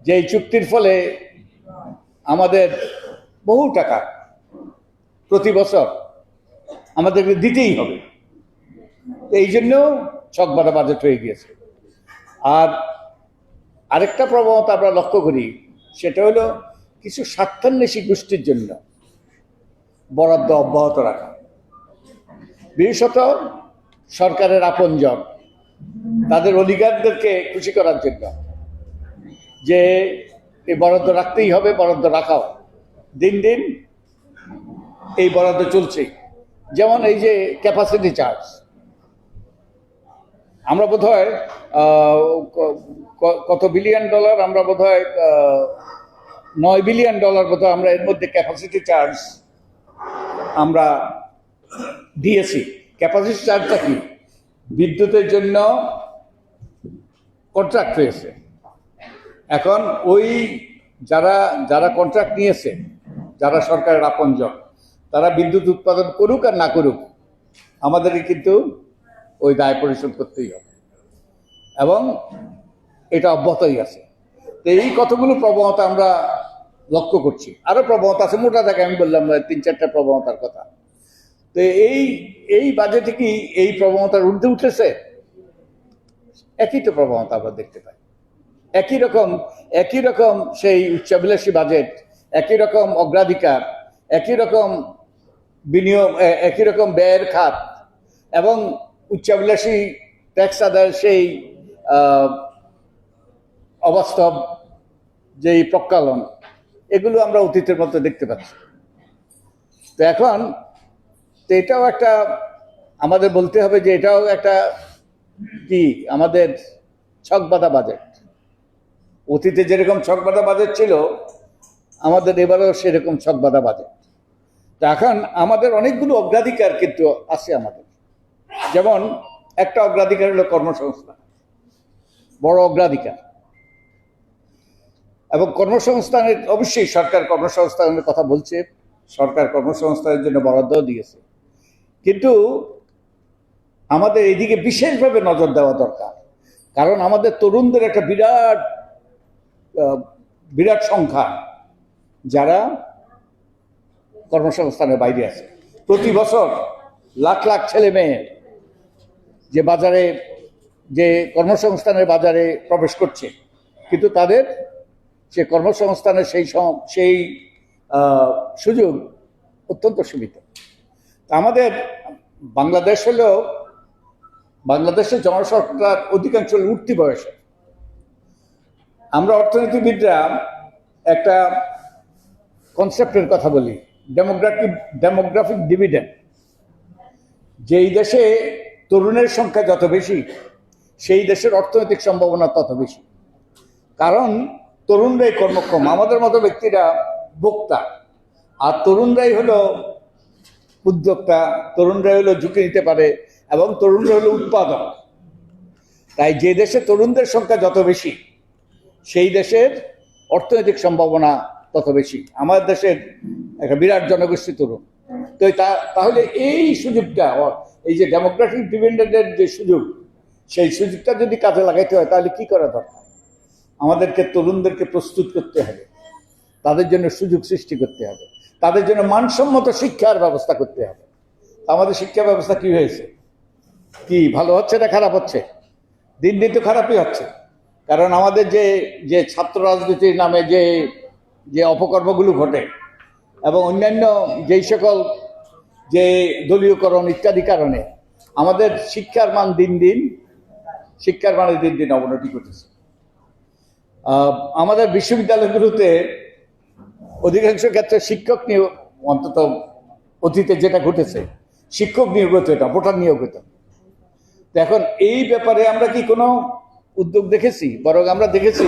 Speaker 7: যেই চুক্তির ফলে আমাদের বহু টাকা প্রতি বছর আমাদেরকে দিতেই হবে, এই জন্য ছকবাঁধা বাজেট হয়ে গিয়েছে। আর আরেকটা প্রবণতা আমরা লক্ষ্য করি, সেটা হলো কিছু স্বার্থান্বেষী গোষ্ঠীর জন্য বরাদ্দ অব্যাহত রাখা, বিশেষত সরকারের আপনজন তাদের অধিকারদেরকে খুশি করার জন্য যে এই বরাদ্দ রাখতেই হবে, বরাদ্দ রাখাও। দিন দিন এই বরাদ্দ চলছে। যেমন এই যে ক্যাপাসিটি চার্জ, আমরা বোধহয় কত বিলিয়ন ডলার, আমরা বোধহয় $9 বিলিয়ন বোধহয় আমরা এর মধ্যে ক্যাপাসিটি চার্জ আমরা দিয়েছি। ক্যাপাসিটি চার্জটা কি? বিদ্যুতের জন্য কন্ট্রাক্ট হয়েছে। এখন ওই যারা যারা কন্ট্রাক্ট নিয়েছে, যারা সরকারের আপনজন, তারা বিদ্যুৎ উৎপাদন করুক আর না করুক, আমাদেরকে কিন্তু ওই দায় পরিশোধ করতেই হবে, এবং এটা অব্যাহতই আছে। তো এই কতগুলো প্রবণতা আমরা লক্ষ্য করছি। আরো প্রবণতা আছে, মোটা দাগে আমি বললাম 3-4টা প্রবণতার কথা। তো এই বাজেটে কি এই প্রবণতার ঊর্ধ্বে উঠেছে? একই তো প্রবণতা আমরা দেখতে পাই। একই রকম সেই উচ্চাভিলাষী বাজেট, একই রকম অগ্রাধিকার, একই রকম বিনিয়োগ, একই রকম ব্যয়ের খাত, এবং উচ্চাভিলাষী ট্যাক্স আদায়ের সেই অবাস্তব যেই প্রক্ষালন, এগুলো আমরা অতীতের মধ্যে দেখতে পাচ্ছি। তো এখন তো এটাও একটা আমাদের বলতে হবে যে এটাও একটা কি আমাদের ছকবাঁধা বাজেট। অতীতে যেরকম ছকবাঁধা বাজেট ছিল, আমাদের এবারেও সেরকম ছকবাঁধা বাজেট। তো এখন আমাদের অনেকগুলো অগ্রাধিকার কিন্তু আছে আমাদের। যেমন একটা অগ্রাধিকার হলো কর্মসংস্থান, বড় অগ্রাধিকার। এবং কর্মসংস্থানের অবশ্যই সরকার কর্মসংস্থানের কথা বলছে, সরকার কর্মসংস্থানের জন্য বরাদ্দও দিয়েছে, কিন্তু আমাদের এইদিকে বিশেষভাবে নজর দেওয়া দরকার। কারণ আমাদের তরুণদের একটা বিরাট সংখ্যা যারা কর্মসংস্থানের বাইরে আছে। প্রতি বছর লাখ লাখ ছেলে মেয়ে যে বাজারে, যে কর্মসংস্থানের বাজারে প্রবেশ করছে, কিন্তু তাদের সে কর্মসংস্থানের সেই সুযোগ অত্যন্ত সীমিত। আমাদের বাংলাদেশের জনসংখ্যার অধিকাংশ উঠতি বয়সে। আমরা অর্থনীতিবিদরা একটা কনসেপ্টের কথা বলি, ডেমোগ্রাফিক ডিভিডেন্ড। যেই দেশে তরুণের সংখ্যা যত বেশি, সেই দেশের অর্থনৈতিক সম্ভাবনা তত বেশি। কারণ তরুণরাই কর্মক্ষম, আমাদের মতো ব্যক্তিরা ভোক্তা, আর তরুণরাই হলো উদ্যোক্তা, তরুণরাই হলো ঝুঁকি নিতে পারে, এবং তরুণরা হলো উৎপাদক। তাই যে দেশে তরুণদের সংখ্যা যত বেশি, সেই দেশের অর্থনৈতিক সম্ভাবনা তত বেশি। আমাদের দেশের একটা বিরাট জনগোষ্ঠী তরুণ। তো তাহলে এই সুযোগটা, এই যে ডেমোগ্রাফিক ডিভিডেন্ডের যে সুযোগ, সেই সুযোগটা যদি কাজে লাগাইতে হয়, তাহলে কি করা দরকার? আমাদেরকে তরুণদেরকে প্রস্তুত করতে হবে, তাদের জন্য সুযোগ সৃষ্টি করতে হবে, তাদের জন্য মানসম্মত শিক্ষার ব্যবস্থা করতে হবে। আমাদের শিক্ষা ব্যবস্থা কি হয়েছে? কি ভালো হচ্ছে না খারাপ হচ্ছে? দিন দিন তো খারাপই হচ্ছে। কারণ আমাদের যে ছাত্র রাজনীতির নামে যে অপকর্মগুলো ঘটে, এবং অন্যান্য যেই সকল যে দলীয়করণ ইত্যাদি কারণে আমাদের শিক্ষার মানে দিন দিন অবনতি ঘটেছে। আমাদের বিশ্ববিদ্যালয়গুলোতে অধিকাংশ ক্ষেত্রে শিক্ষক নিয়োগ, অন্তত অতীতে যেটা ঘটেছে, শিক্ষক নিয়োগ হতো, এটা ভোটার নিয়োগ হতো। তো এখন এই ব্যাপারে আমরা কি কোনো উদ্যোগ দেখেছি? বরং আমরা দেখেছি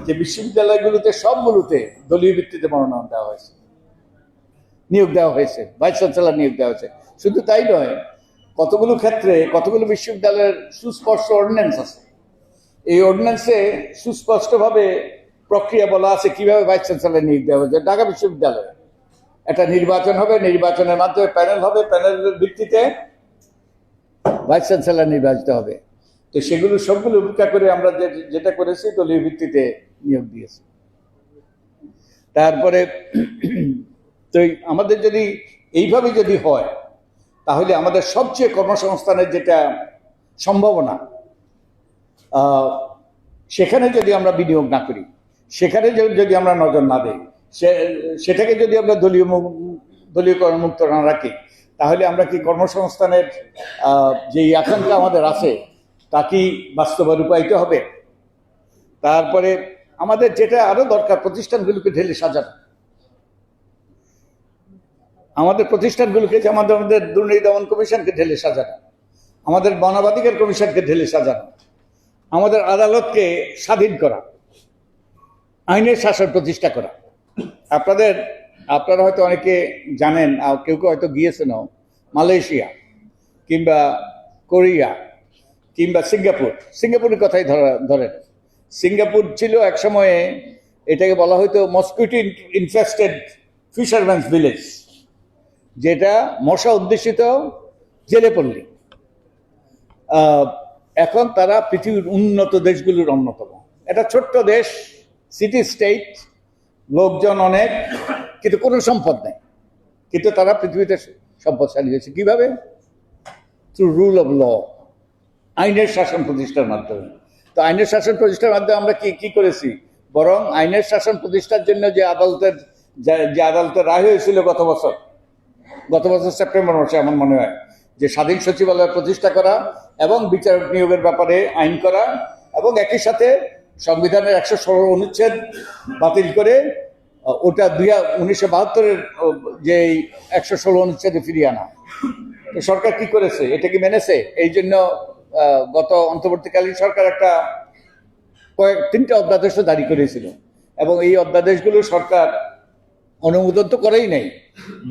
Speaker 7: যে বিশ্ববিদ্যালয়গুলোতে সবগুলোতে দলীয় ভিত্তিতে মনোনয়ন দেওয়া হয়েছে, নিয়োগ দেওয়া হয়েছে, ভাইস চ্যান্সেলর নিয়োগ দেওয়া হয়েছে। শুধু তাই নয়, কতগুলো ক্ষেত্রে কতগুলো বিশ্ববিদ্যালয়ের সুস্পষ্ট অর্ডিন্যান্স আছে। এই অর্ডিন্যান্সে সুস্পষ্টভাবে প্রক্রিয়া বলা আছে কিভাবে ভাইস চ্যান্সেলর নিয়োগ দেওয়া হয়েছে। ঢাকা বিশ্ববিদ্যালয়ে একটা নির্বাচন হবে, নির্বাচনের মাধ্যমে প্যানেল হবে, প্যানেলের ভিত্তিতে ভাইস চ্যান্সেলর নির্বাচিত হবে। তো সেগুলো সবগুলো উপেক্ষা করে আমরা যেটা করেছি, দলীয় ভিত্তিতে নিয়োগ দিয়েছি। তারপরে তো আমাদের যদি এইভাবে যদি হয়, তাহলে আমাদের সবচেয়ে কর্মসংস্থানের যেটা সম্ভাবনা, সেখানে যদি আমরা বিনিয়োগ না করি, সেখানে যদি আমরা নজর না দিই, সেটাকে যদি আমরা দলীয়করণ মুক্ত না রাখি, তাহলে আমরা কি কর্মসংস্থানের যে আকাঙ্ক্ষা আমাদের আছে তা কি বাস্তবে রূপায়িত হবে? তারপরে আমাদের যেটা আরো দরকার, প্রতিষ্ঠানগুলোকে ঢেলে সাজানো। আমাদের প্রতিষ্ঠানগুলোকে, যে আমাদের দুর্নীতি দমন কমিশনকে ঢেলে সাজানো, আমাদের মানবাধিকার কমিশনকে ঢেলে সাজানো, আমাদের আদালতকে স্বাধীন করা, আইনের শাসন প্রতিষ্ঠা করা। আপনারা হয়তো অনেকে জানেন, আর কেউ কেউ হয়তো গিয়েছেনও, মালয়েশিয়া কিংবা কোরিয়া কিংবা সিঙ্গাপুরের কথাই ধরেন। সিঙ্গাপুর ছিল এক সময়ে, এটাকে বলা হয়তো মসকিউটো ইনফেস্টেড ফিশারম্যানস ভিলেজ, যেটা মশা অধ্যুষিত জেলে পল্লী। এখন তারা পৃথিবীর উন্নত দেশগুলোর অন্যতম। এটা ছোট্ট দেশ, সিটি স্টেট, লোকজন অনেক, কিন্তু কোনো সম্পদ নেই। কিন্তু তারা পৃথিবীতে সম্পদশালী হয়েছে কিভাবে? থ্রু রুল অফ ল, আইনের শাসন প্রতিষ্ঠার মাধ্যমে। তো আইনের শাসন প্রতিষ্ঠার মাধ্যমে আমরা কি করেছি? বরং আইনের শাসন প্রতিষ্ঠার জন্য যে আদালতের রায় হয়েছিল গত বছর সেপ্টেম্বর মাসে, আমার মনে হয়, যে স্বাধীন সচিবালয় প্রতিষ্ঠা করা এবং বিচারক নিয়োগের ব্যাপারে আইন করা, এবং একই সাথে সংবিধানের 116 অনুচ্ছেদ বাতিল করে ওটা 1972-এর যে 116 অনুচ্ছেদে ফিরিয়ে আনা। তো সরকার কি করেছে? এটা কি মেনেছে? এই জন্য গত অন্তর্বর্তীকালীন সরকার তিনটা অধ্যাদেশ জারি করেছিল, এবং এই অধ্যাদেশগুলো সরকার অনুমোদন তো করেই নেই,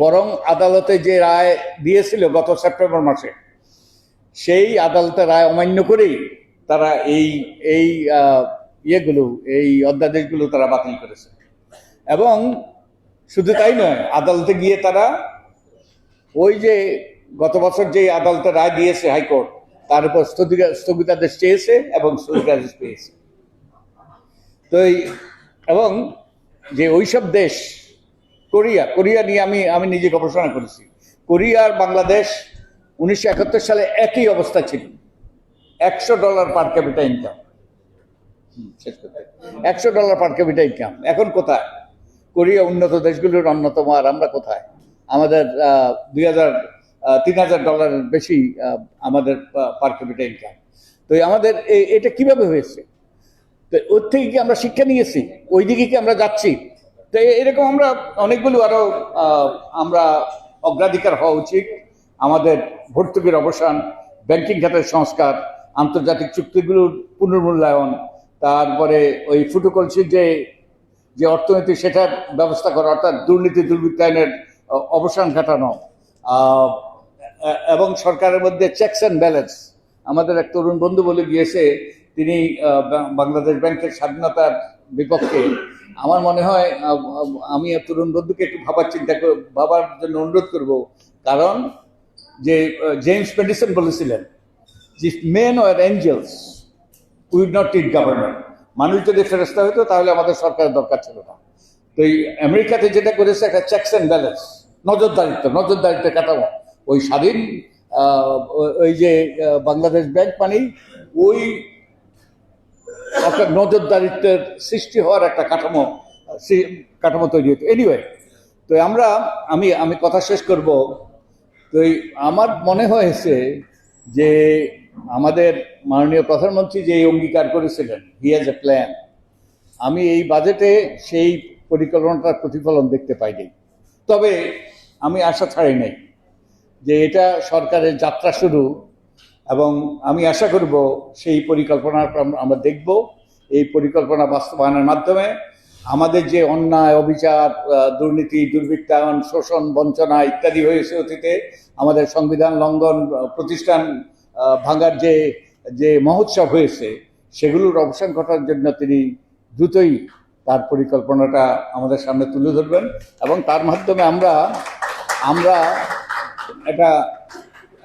Speaker 7: বরং আদালতে যে রায় দিয়েছিল গত সেপ্টেম্বর মাসে, সেই আদালতের রায় অমান্য করেই তারা এই অধ্যাদেশগুলো তারা বাতিল করেছে। এবং শুধু তাই নয়, আদালতে গিয়ে তারা ওই যে গত বছর যে আদালতের রায় দিয়েছে হাইকোর্ট, তার উপর স্থগিতাদেশ চেয়েছে এবং স্থগিতাদেশ পেয়েছে। তো এবং যে ওইসব দেশ, কোরিয়া নিয়ে আমি নিজে গবেষণা করেছি। কোরিয়া আর বাংলাদেশ 1971 সালে একই অবস্থা ছিল, $100 পার ক্যাপিটা ইনকাম। $100 পার ক্যাপিটা ইনকাম। এখন কোথায়? কোরিয়া উন্নত দেশগুলোর অন্যতম, আর আমরা কোথায়? আমাদের $3,000 বেশি আমাদের পার ক্যাপিটা ইনকাম। তো আমাদের এটা কিভাবে হয়েছে? তো ওর থেকে কি আমরা শিক্ষা নিয়েছি? ওই দিকে কি আমরা যাচ্ছি? তো এরকম আমরা অনেকগুলো আরো আমরা অগ্রাধিকার হওয়া উচিত। আমাদের ভর্তুকির অবসান, ব্যাংকিং খাতের সংস্কার, আন্তর্জাতিক চুক্তিগুলোর পুনর্মূল্যায়ন, তারপরে ওই ফুটুকলসির যে অর্থনীতি, সেটার ব্যবস্থা করা, অর্থাৎ দুর্নীতি দুর্বৃত্তায়নের অবসান ঘটানো, এবং সরকারের মধ্যে চেকস অ্যান্ড ব্যালেন্স। আমাদের এক তরুণ বন্ধু বলে গিয়েছে, তিনি বাংলাদেশ ব্যাংকের স্বাধীনতার বিপক্ষে। আমার মনে হয় আমি তরুণ বন্ধুকে একটু ভাবার জন্য অনুরোধ করব, কারণ যে জেমস মেডিসন বলেছিলেন, if men were angels we would not need government। মানুষ যদি ফেরেশতা হতো তাহলে আমাদের সরকারের দরকার ছিল না। তো এই আমেরিকাতে যেটা করেছে, একটা চেকস অ্যান্ড ব্যালেন্স, নজরদারিত্বের কাঠামো। ওই স্বাধীন ওই যে বাংলাদেশ ব্যাংক মানে ওই একটা নজরদারিত্বের সৃষ্টি হওয়ার একটা কাঠামো তৈরি হতো। এনিওয়ে, তো আমি কথা শেষ করব। তো আমার মনে হয়েছে যে আমাদের মাননীয় প্রধানমন্ত্রী যে অঙ্গীকার করেছিলেন, হি হ্যাজ এ প্ল্যান, আমি এই বাজেটে সেই পরিকল্পনাটার প্রতিফলন দেখতে পাইনি। তবে আমি আশা ছাড়ি নাই যে এটা সরকারের যাত্রা শুরু, এবং আমি আশা করব সেই পরিকল্পনা আমরা দেখব। এই পরিকল্পনা বাস্তবায়নের মাধ্যমে আমাদের যে অন্যায়, অবিচার, দুর্নীতি, দুর্বৃত্তায়ন, শোষণ, বঞ্চনা ইত্যাদি হয়েছে অতীতে, আমাদের সংবিধান লঙ্ঘন, প্রতিষ্ঠান ভাঙার যে মহোৎসব হয়েছে, সেগুলোর অবসান ঘটার জন্য তিনি দ্রুতই তার পরিকল্পনাটা আমাদের সামনে তুলে ধরবেন, এবং তার মাধ্যমে আমরা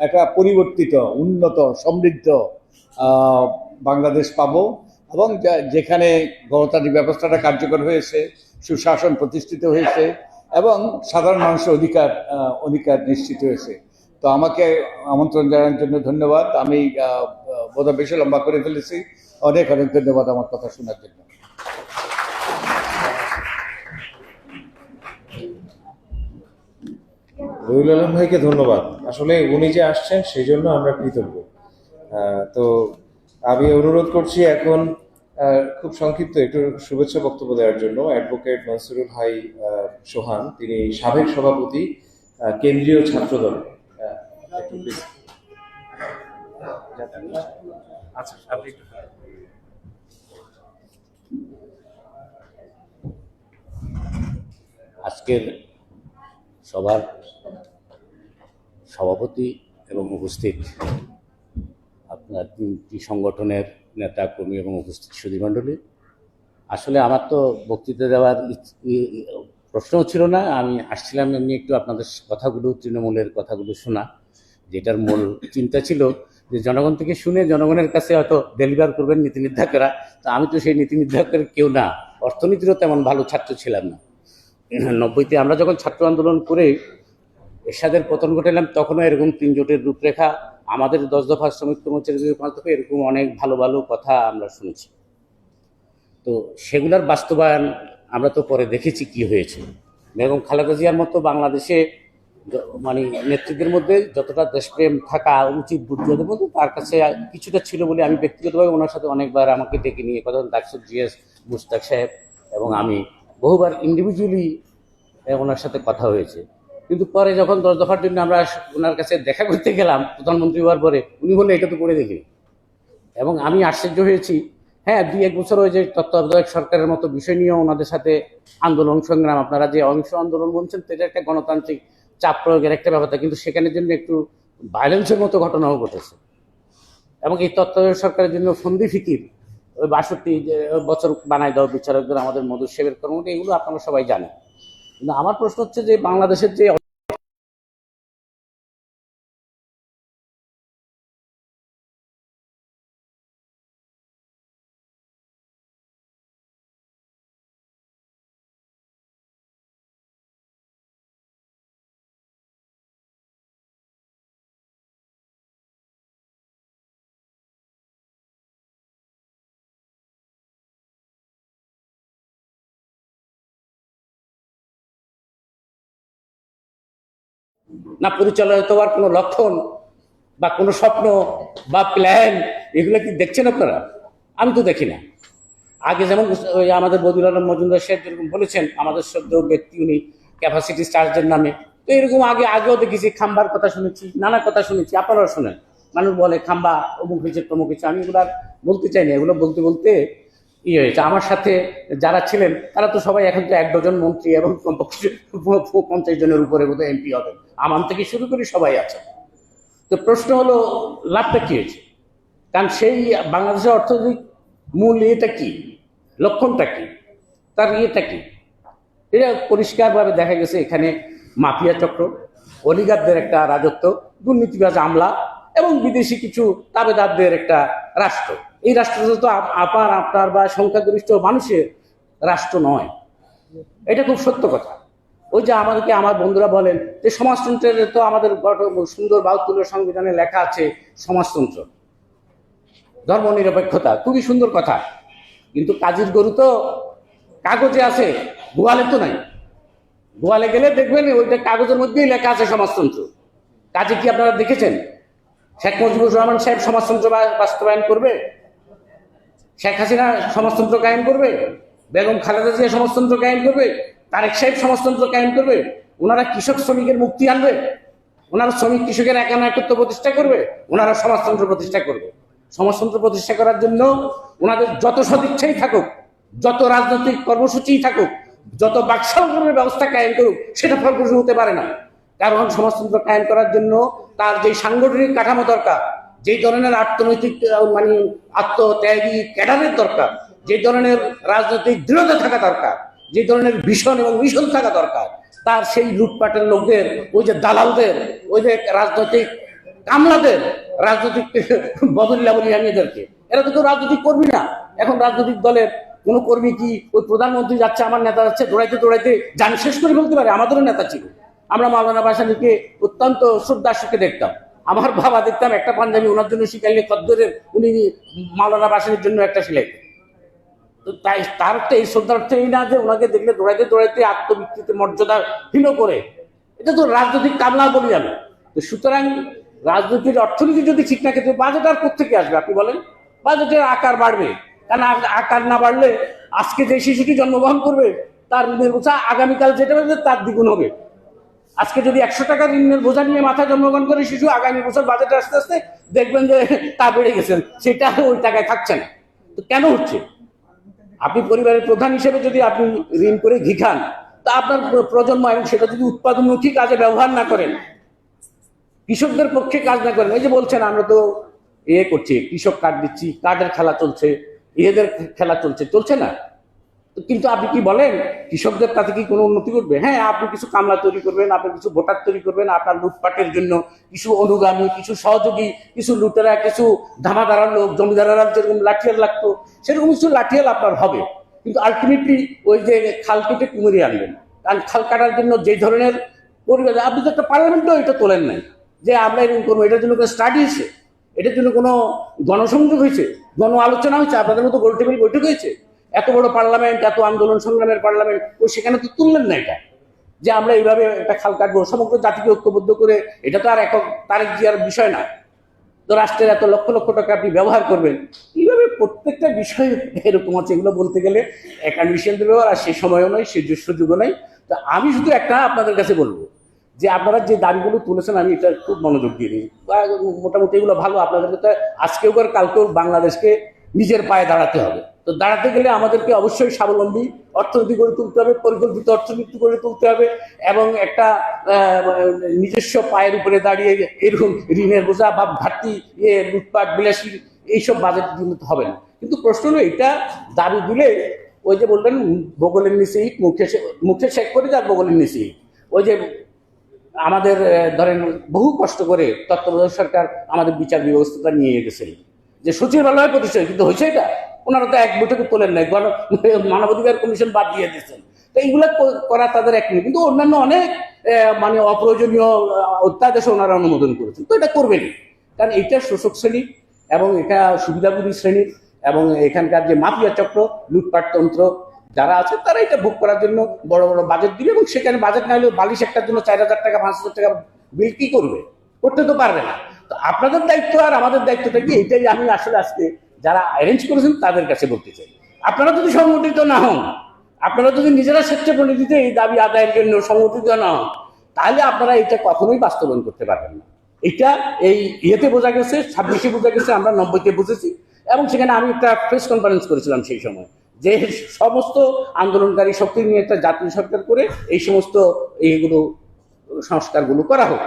Speaker 7: একটা পরিবর্তিত, উন্নত, সমৃদ্ধ বাংলাদেশ পাবো, এবং যেখানে গণতান্ত্রিক ব্যবস্থাটা কার্যকর হয়েছে, সুশাসন প্রতিষ্ঠিত হয়েছে, এবং সাধারণ মানুষের অধিকার নিশ্চিত হয়েছে। তো আমাকে আমন্ত্রণ জানানোর জন্য ধন্যবাদ। আমি বোধহয় বেশি লম্বা করে ফেলেছি। অনেক ধন্যবাদ আমার কথা শোনার জন্য।
Speaker 2: রবিউল আলম ভাইকে ধন্যবাদ। আসলে উনি যে আসছেন সেই জন্য আমরা কৃতজ্ঞ। তো আমি অনুরোধ করছি এখন খুব সংক্ষিপ্ত একটু শুভেচ্ছা বক্তব্য দেওয়ার জন্য অ্যাডভোকেট মনসুরুল হাই সোহান, তিনি সাবেক সভাপতি কেন্দ্রীয় ছাত্রদল। একটু please। আচ্ছা, আপনি একটু।
Speaker 8: আজকের সভার সভাপতি এবং উপস্থিত আপনার 3টি সংগঠনের নেতা কর্মী এবং উপস্থিত সুধীমণ্ডলী, আসলে আমার তো বক্তৃতা দেওয়ার প্রশ্নও ছিল না। আমি আসছিলাম এমনি একটু আপনাদের কথাগুলো, তৃণমূলের কথাগুলো শোনা, যেটার মূল চিন্তা ছিল যে জনগণ থেকে শুনে জনগণের কাছে হয়তো ডেলিভার করবেন নীতি নির্ধারকরা। তো আমি তো সেই নীতি নির্ধারকের কেউ না, অর্থনীতিরও তেমন ভালো ছাত্র ছিলাম না। 90-তে আমরা যখন ছাত্র আন্দোলন করে এরশাদের পতন ঘটালাম, তখনও এরকম 3 জোটের রূপরেখা, আমাদের 10 দফা শ্রমিক কর্মচারীদের 5 দফা, এরকম অনেক ভালো ভালো কথা আমরা শুনেছি। তো সেগুলোর বাস্তবায়ন আমরা তো পরে দেখেছি কি হয়েছে। বেগম খালেদা জিয়ার মতো বাংলাদেশে মানে নেতৃত্বের মধ্যে যতটা দেশপ্রেম থাকা উচিত বুদ্ধিদের মধ্যে, তার কাছে কিছুটা ছিল বলে আমি ব্যক্তিগতভাবে ওনার সাথে অনেকবার আমাকে ডেকে নিয়ে কথা, ডাক্তার জিএস মুস্তাক সাহেব এবং আমি বহুবার ইন্ডিভিজুয়ালি ওনার সাথে কথা হয়েছে। কিন্তু পরে যখন 10 দফার জন্য আমরা ওনার কাছে দেখা করতে গেলাম প্রধানমন্ত্রী হওয়ার পরে, উনি বললেন এটা তো করে দেখি। এবং আমি আশ্চর্য হয়েছি। হ্যাঁ, 2-1 বছর ওই যে তত্ত্বাবধায়ক সরকারের মতো বিষয় নিয়ে ওনাদের সাথে আন্দোলন সংগ্রাম, আপনারা যে অহিংস আন্দোলন বলছেন, এটা একটা গণতান্ত্রিক চাপ প্রয়োগের একটা ব্যাপার, কিন্তু সেখানের জন্য একটু ভায়োলেন্সের মতো ঘটনাও ঘটেছে। এবং এই তত্ত্বাবধায়ক সরকারের জন্য ফন্দি ফিকির, ওই 62 বছর বানায় দেওয়া বিচারকদের, আমাদের মধুর সেবের কর্মটা, এগুলো আপনারা সবাই জানেন। কিন্তু আমার প্রশ্ন হচ্ছে যে বাংলাদেশের যে না পরিচালিত হওয়ার কোনো লক্ষণ বা কোনো স্বপ্ন বা প্ল্যান, এগুলো কি দেখছেন আপনারা? আমি তো দেখি না। আগে যেমন ওই আমাদের বদিউল আলম মজুমদার সাহেব যেরকম বলেছেন, আমাদের শ্রদ্ধেয় ব্যক্তি উনি, ক্যাপাসিটি চার্জের নামে, তো এরকম আগেও দেখেছি, খাম্বার কথা শুনেছি, নানা কথা শুনেছি, আপনারাও শোনেন। মানুষ বলে খাম্বা অমুক হয়েছে তমুক হয়েছে, আমি এগুলো আর বলতে চাই না। এগুলো বলতে বলতে হয়েছে। আমার সাথে যারা ছিলেন তারা তো সবাই এখন তো 1 ডজন মন্ত্রী এবং 50 জনের উপরে বোধহয় এমপি হবেন, আমার থেকে শুরু করে সবাই আছে। তো প্রশ্ন হলো লাভটা কি হয়েছে? কারণ সেই বাংলাদেশের অর্থনৈতিক মূল ইয়েটা কি, লক্ষণটা কি, তার ইয়েটা কি, এটা পরিষ্কারভাবে দেখা গেছে। এখানে মাফিয়া চক্র, অলিগারদের একটা রাজত্ব, দুর্নীতিবাজ আমলা এবং বিদেশি কিছু তাবেদারদের একটা রাষ্ট্র। এই রাষ্ট্রটা তো আপনার বা সংখ্যাগরিষ্ঠ মানুষের রাষ্ট্র নয়, এটা খুব সত্য কথা। ওই যে আমাদেরকে আমার বন্ধুরা বলেন যে সমাজতন্ত্রের তো আমাদের সুন্দর 72 সংবিধানে লেখা আছে সমাজতন্ত্র, ধর্মনিরপেক্ষতা, খুবই সুন্দর কথা, কিন্তু কাজের গরু তো কাগজে আছে, গোয়ালে তো নাই। গোয়ালে গেলে দেখবেন ওইটা কাগজের মধ্যেই লেখা আছে সমাজতন্ত্র। কাজে কি আপনারা দেখেছেন শেখ মুজিবুর রহমান সাহেব সমাজতন্ত্র বাস্তবায়ন করবে? শেখ হাসিনা সমাজতন্ত্র কায়েম করবে? বেগম খালেদা জিয়া সমাজতন্ত্র কায়েম করবে? তারেক সাহেব সমাজতন্ত্র কায়েম করবে? ওনারা কৃষক শ্রমিকের মুক্তি আনবে? ওনারা শ্রমিক কৃষকের একাত্ম প্রতিষ্ঠা করবে? ওনারা সমাজতন্ত্র প্রতিষ্ঠা করবে? সমাজতন্ত্র প্রতিষ্ঠা করার জন্য ওনাদের যত সদিচ্ছাই থাকুক, যত রাজনৈতিক কর্মসূচিই থাকুক, যত বাকশালের ব্যবস্থা কায়েম করুক, সেটা ফলপ্রসূ হতে পারে না। কারণ সমাজতন্ত্র কায়েম করার জন্য তার যে সাংগঠনিক কাঠামো দরকার, যে ধরনের অর্থনৈতিক মানে আত্মত্যাগী ক্যাডারের দরকার, যে ধরনের রাজনৈতিক দৃঢ়তা থাকা দরকার, যে ধরনের ভিশন এবং মিশন থাকা দরকার, তার সেই লুটপাটের লোকদের, ওই যে দালালদের, ওই যে রাজনৈতিক কামলাদের, রাজনৈতিক বদলিয়া বলি আমি এদেরকে, এরা তো কেউ রাজনৈতিক কর্মী না। এখন রাজনৈতিক দলের কোনো কর্মী কি ওই প্রধানমন্ত্রী যাচ্ছে, আমার নেতা যাচ্ছে, দৌড়াইতে দৌড়াইতে যান শেষ করে বলতে পারে? আমাদেরও নেতা ছিল, আমরা মাওলানা ভাসানীকে অত্যন্ত শ্রদ্ধার সুখে দেখতাম। আমার বাবা দেখতাম একটা পাঞ্জাবি ওনার জন্য শিখাইলে কদ্দরের, উনি মাওলানা ভাসানীর জন্য একটা শিখাইতেন। তো তাই তার তো এই শ্রদ্ধার্থ এই না যে ওনাকে দেখলে দৌড়াইতে দৌড়াইতে আত্মবিকৃতি মর্যাদা হীন করে এটা তো রাজনৈতিক কামলা বলি আমি। তো সুতরাং রাজনৈতিক অর্থনীতি যদি ঠিক না থাকে, বাজেট আর কোত্থেকে আসবে আপনি বলেন? বাজেটের আকার বাড়বে, কারণ আকার না বাড়লে আজকে যে শিশুটি জন্মগ্রহণ করবে তার ঋণের বোঝা আগামীকাল যেটা হবে তার দ্বিগুণ হবে। আজকে যদি 100 টাকা ঋণের বোঝা নিয়ে মাথায় জন্মগ্রহণ করে শিশু, আগামী বছর বাজেটে আস্তে আস্তে দেখবেন যে তা বেড়ে গেছেন, সেটা ওই টাকায় থাকছে না। তো কেন হচ্ছে? আপনি পরিবারের প্রধান হিসেবে যদি আপনি ঋণ করে ঘি খান, তা আপনার প্রজন্ম এবং সেটা যদি উৎপাদনমুখী কাজে ব্যবহার না করেন, কৃষকদের পক্ষে কাজ না করেন, এই যে বলছেন আমরা তো করছি, কৃষক কার্ড দিচ্ছি, কার্ডের খেলা চলছে, এদের খেলা চলছে, চলছে না? কিন্তু আপনি কি বলেন কৃষকদের তাতে কি কোনো উন্নতি করবে? হ্যাঁ, আপনি কিছু কামলা তৈরি করবেন, আপনি কিছু ভোটার তৈরি করবেন, আপনার লুটপাটের জন্য কিছু অনুগামী, কিছু সহযোগী, কিছু লুটেরা, কিছু ধামাদারার লোক, জমিদারেরা যেরকম লাঠিয়াল লাগতো সেরকম কিছু লাঠিয়াল আপনার হবে। কিন্তু আলটিমেটলি ওই যে খাল কেটে কুমিরে আনবেন, কারণ খাল কাটার জন্য যে ধরনের পরিবেশ, আপনি তো একটা পার্লামেন্টও এটা তোলেন নাই যে আমরা এরকম করবো। এটার জন্য কোনো স্টাডি হয়েছে? এটার জন্য কোনো গণসংযোগ হয়েছে? গণ আলোচনা হয়েছে? আপনাদের মতো গোল টেবিল বৈঠক হয়েছে? এত বড় পার্লামেন্ট, এত আন্দোলন সংগ্রামের পার্লামেন্ট, ওই সেখানে তো তুললেন না এটা, যে আমরা এইভাবে একটা খাল কাটবো, সমগ্র জাতিকে ঐক্যবদ্ধ করে। এটা তো আর একক তারেক জিয়ার বিষয় না। তো রাষ্ট্রের এত লক্ষ লক্ষ টাকা আপনি ব্যবহার করবেন, এইভাবে প্রত্যেকটা বিষয় এরকম আছে। এগুলো বলতে গেলে একাডেমিশিয়ান দেবেও আর সে সময়ও নয়, সে সুযোগও নাই। তো আমি শুধু একটা আপনাদের কাছে বলবো যে আপনারা যে দাবিগুলো তুলেছেন, আমি এটা খুব মনোযোগ দিয়ে দিই, মোটামুটি এগুলো ভালো। আপনাদেরকে তো আজকেও আর কালকেও বাংলাদেশকে নিজের পায়ে দাঁড়াতে হবে। তো দাঁড়াতে গেলে আমাদেরকে অবশ্যই স্বাবলম্বী অর্থনীতি গড়ে তুলতে হবে, পরিকল্পিত অর্থনীতি গড়ে তুলতে হবে, এবং একটা নিজস্ব পায়ের উপরে দাঁড়িয়ে এরকম ঋণের বোঝা বা ঘাটতি, লুটপাট, বিলাসী এইসব বাজেট দিতে হবে না। কিন্তু প্রশ্ন হলো, এটা দাবি দিলে ওই যে বললেন বগলের নিচে ইট, মুখে শেক করে যার বগলের নিচে ইট। ওই যে আমাদের ধরেন বহু কষ্ট করে তত্ত্বাবধায়ক সরকার আমাদের বিচার ব্যবস্থাটা নিয়ে গেছিল, যে সচিবালয় প্রতিষ্ঠা, কিন্তু হয়েছে এটা? ওনারা তো এক বৈঠকে তোলেন নাই, মানবাধিকার কমিশন বাদ দিয়ে দিচ্ছেন। তো এইগুলো করা তাদের এক নেই, কিন্তু অন্যান্য অনেক মানে অপ্রয়োজনীয় অত্যাদেশ ওনারা অনুমোদন করেছেন। তো এটা করবেন, কারণ এটা শোষক শ্রেণী এবং এটা সুবিধাভোগী শ্রেণী এবং এখানকার যে মাফিয়া চক্র, লুটপাট তন্ত্র যারা আছে, তারা এটা ভোগ করার জন্য বড় বড় বাজেট দিবে, এবং সেখানে বাজেট না হলেও বালিশ একটার জন্য 4000 টাকা 5000 টাকা বিল কি করবে? করতে তো পারবে না। তো আপনাদের দায়িত্ব আর আমাদের দায়িত্বটা কি, এইটাই আমি আসলে আজকে যারা অ্যারেঞ্জ করেছেন তাদের কাছে বলতে চাই। আপনারা যদি সংগঠিত না হন, আপনারা যদি নিজেরা স্বেচ্ছাপ্রণোদিত এই দাবি আদায়ের জন্য সংগঠিত না হন, তাহলে আপনারা এটা কখনোই বাস্তবায়ন করতে পারবেন না। এটা এই ইয়েতে বোঝা গেছে, 26-এ বোঝা গেছে, আমরা 90-তে বুঝেছি। এবং সেখানে আমি একটা প্রেস কনফারেন্স করেছিলাম সেই সময়, যে সমস্ত আন্দোলনকারী শক্তি নিয়ে একটা জাতীয় সরকার করে এই সমস্ত এইগুলো সংস্কারগুলো করা হোক।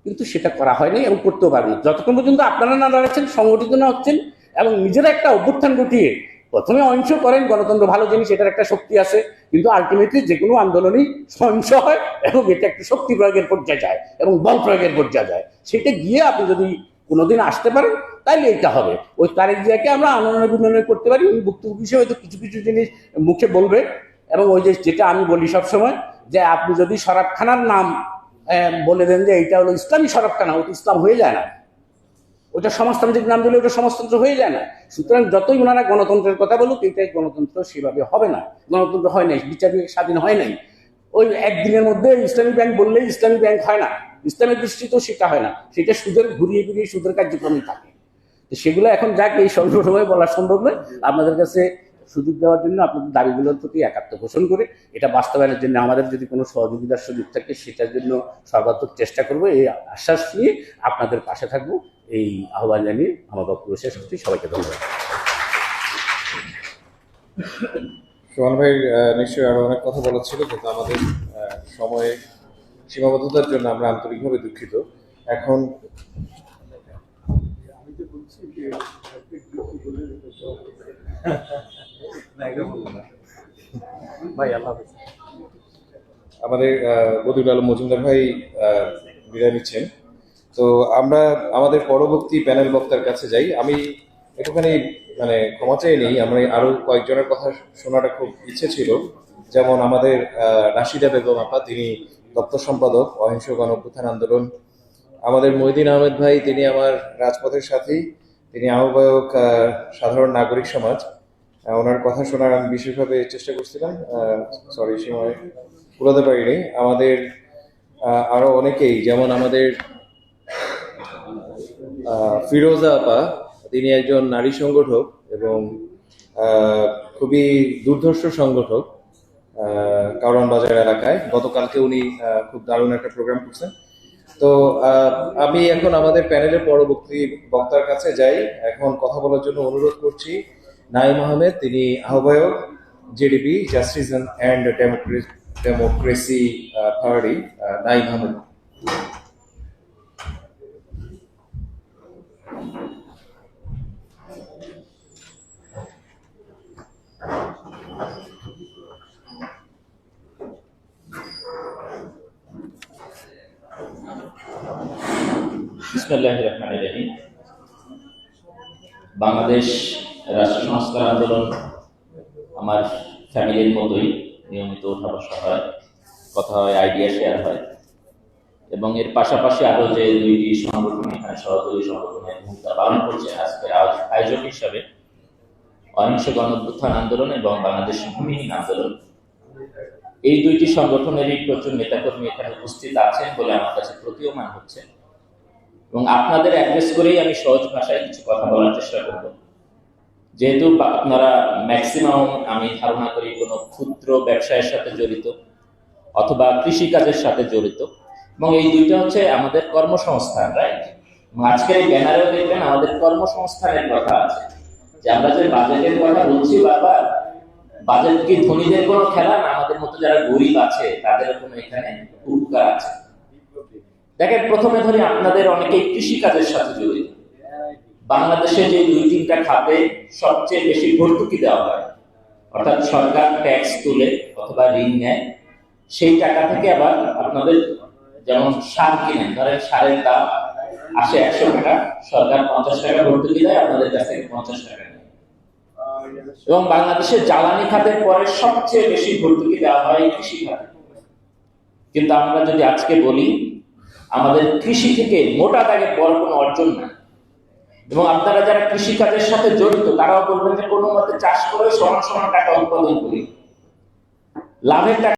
Speaker 8: কিন্তু সেটা করা হয়নি এবং করতেও পারেনি যতক্ষণ পর্যন্ত আপনারা না দাঁড়াচ্ছেন, সংগঠিত না হচ্ছেন এবং নিজেরা একটা অভ্যুত্থান ঘটিয়ে প্রথমে অহিংস করেন। গণতন্ত্র ভালো জিনিস, এটার একটা শক্তি আছে, কিন্তু আলটিমেটলি যে কোনো আন্দোলনই সহিংস হয় এবং এটা একটা শক্তি প্রয়োগের পর্যায়ে যায় এবং বল প্রয়োগের পর্যায়ে যায়। সেটা গিয়ে আপনি যদি কোনোদিন আসতে পারেন তাহলে এটা হবে। ওই তারেক জিয়াকে আমরা আনন্দ বিনয় করতে পারি, উনি ভুক্তভোগী হিসেবে হয়তো কিছু কিছু জিনিস মুখে বলবে। এবং ওই যে যেটা আমি বলি সবসময়, যে আপনি যদি শরাবখানার নাম বলে দেন যে এইটা হলো ইসলামী শরাবখানা, ওটা ইসলাম হয়ে যায় না। ওটা সমাজতান্ত্রিক নাম দিলে ওটা সমাজতন্ত্র হয়ে যায় না। সুতরাং যতই ওনারা গণতন্ত্রের কথা বলুক, এটাই গণতন্ত্র সেভাবে হবে না। গণতন্ত্র হয় নাই, বিচার বিভাগ স্বাধীন হয় নাই। ওই একদিনের মধ্যে ইসলামী ব্যাংক বললেই ইসলামী ব্যাংক হয় না, ইসলামের দৃষ্টিতেও সেটা হয় না, সেটা সুদের ঘুরিয়ে ঘুরিয়ে সুদের কার্যক্রমই থাকে। তো সেগুলো এখন যাক, এই সময় বলা সম্ভব নয়। আপনাদের কাছে সুযোগ দেওয়ার জন্য, আপনাদের দাবিগুলোর প্রতি একাত্ম পোষণ করে এটা বাস্তবায়নের জন্য আমাদের যদি কোনো সহযোগিতার সুযোগ থাকে, সেটার জন্য সর্বাত্মক চেষ্টা করবো, এই আশ্বাস নিয়ে আপনাদের পাশে থাকবো, এই আহ্বান জানিয়ে আমার বক্তব্য শেষ করছি। সবাইকে ধন্যবাদ।
Speaker 2: সোহান ভাই নিশ্চয়ই আরো অনেক কথা বলা ছিল, কিন্তু আমাদের সময়ের সীমাবদ্ধতার জন্য আমরা আন্তরিকভাবে দুঃখিত। এখন আমাদের বদিউল আলম মজুমদার ভাই বিদায় নিচ্ছেন। তো আমরা আমাদের পরবর্তী প্যানেল বক্তার কাছে যাই। আমি একটুখানি ক্ষমা চাই নেই, আমরা আরো কয়েকজনের কথা শোনাটা খুব ইচ্ছে ছিল। যেমন আমাদের রাশিদা বেগম আপা, তিনি দপ্তর সম্পাদক অহিংস গণ অভ্যুত্থান আন্দোলন। আমাদের মহিউদ্দিন আহমেদ ভাই, তিনি আমার রাজপথের সাথী, তিনি আহ্বায়ক সাধারণ নাগরিক সমাজ। ওনার কথা শোনার আমি বিশেষভাবে চেষ্টা করছিলাম, সরি সময় কুলাতে পারিনি। আমাদের আরো অনেকেই, যেমন আমাদের ফিরোজা আপা, তিনি একজন নারী সংগঠক এবং খুবই দুর্ধর্ষ সংগঠক কারওয়ান বাজার এলাকায়। গতকালকে উনি খুব দারুণ একটা প্রোগ্রাম করছেন। তো আমি এখন আমাদের প্যানেলের পরবর্তী বক্তার কাছে যাই। এখন কথা বলার জন্য অনুরোধ করছি নাঈম আহমেদ, তিনি আহ্বায়ক JDP justice and democracy party. Naim Ahmed.
Speaker 9: বিসমিল্লাহির রহমানির রহিম। বাংলাদেশ রাষ্ট্র সংস্কার আন্দোলন আমার ফ্যামিলির মতোই নিয়মিত ওঠা বসা হয়, কথা হয়, আইডিয়া শেয়ার হয়, এবং এর পাশাপাশি আরো যে দুইটি সংগঠন এখানে সহযোগী সংগঠনের ভূমিকা পালন করছে আজকের আয়োজক হিসাবে অহিংস গণঅভ্যুত্থান আন্দোলন এবং বাংলাদেশ ভূমিহীন আন্দোলন, এই দুইটি সংগঠনেরই প্রচুর নেতাকর্মী এখানে উপস্থিত আছেন বলে আমার কাছে প্রতীয়মান হচ্ছে। এবং আপনাদের অ্যাড্রেস করেই আমি সহজ ভাষায় কিছু কথা বলার চেষ্টা করব। যেহেতু আপনারা ম্যাক্সিমাম, আমি ধারণা করি, কোনো ক্ষুদ্র ব্যবসায়ের সাথে জড়িত অথবা কৃষিকাজের সাথে জড়িত, এবং এই দুইটা হচ্ছে আমাদের কর্মসংস্থান, রাইট? আজকের এই ব্যানারেও দেখবেন আমাদের কর্মসংস্থানের কথা আছে। যে আমরা যে বাজেটের কথা বলছি বারবার, বাজেট কি ধনীদের কোনো খেলা না, আমাদের মতো যারা গরিব আছে তাদের কোনো এখানে উপকার আছে। দেখেন, প্রথমে ধরি আপনাদের অনেকেই কৃষিকাজের সাথে জড়িত। বাংলাদেশে যে 2-3টা খাতে সবচেয়ে বেশি ভর্তুকি দেওয়া হয়, অর্থাৎ সরকার ট্যাক্স তুলে অথবা ঋণ নেয়, সেই টাকা থেকে আবার আপনাদের যেমন সার কিনেন, ধরেন সারের দাম আসে 100 টাকা, সরকার 50 টাকা ভর্তুকি দেয়, আপনাদের কাছ থেকে 50 টাকা নেয়। এবং বাংলাদেশের জ্বালানি খাতের পরে সবচেয়ে বেশি ভর্তুকি দেওয়া হয় কৃষি খাতে। কিন্তু আমরা যদি আজকে বলি আমাদের কৃষি থেকে মোটা দাগে বড় কোনো অর্জন না, এবং আপনারা যারা কৃষি কাজের সাথে জড়িত তারাও বলবেন যে কোনো মতে চাষ করে সমান সমান টাকা উৎপাদন করি, লাভের টাকা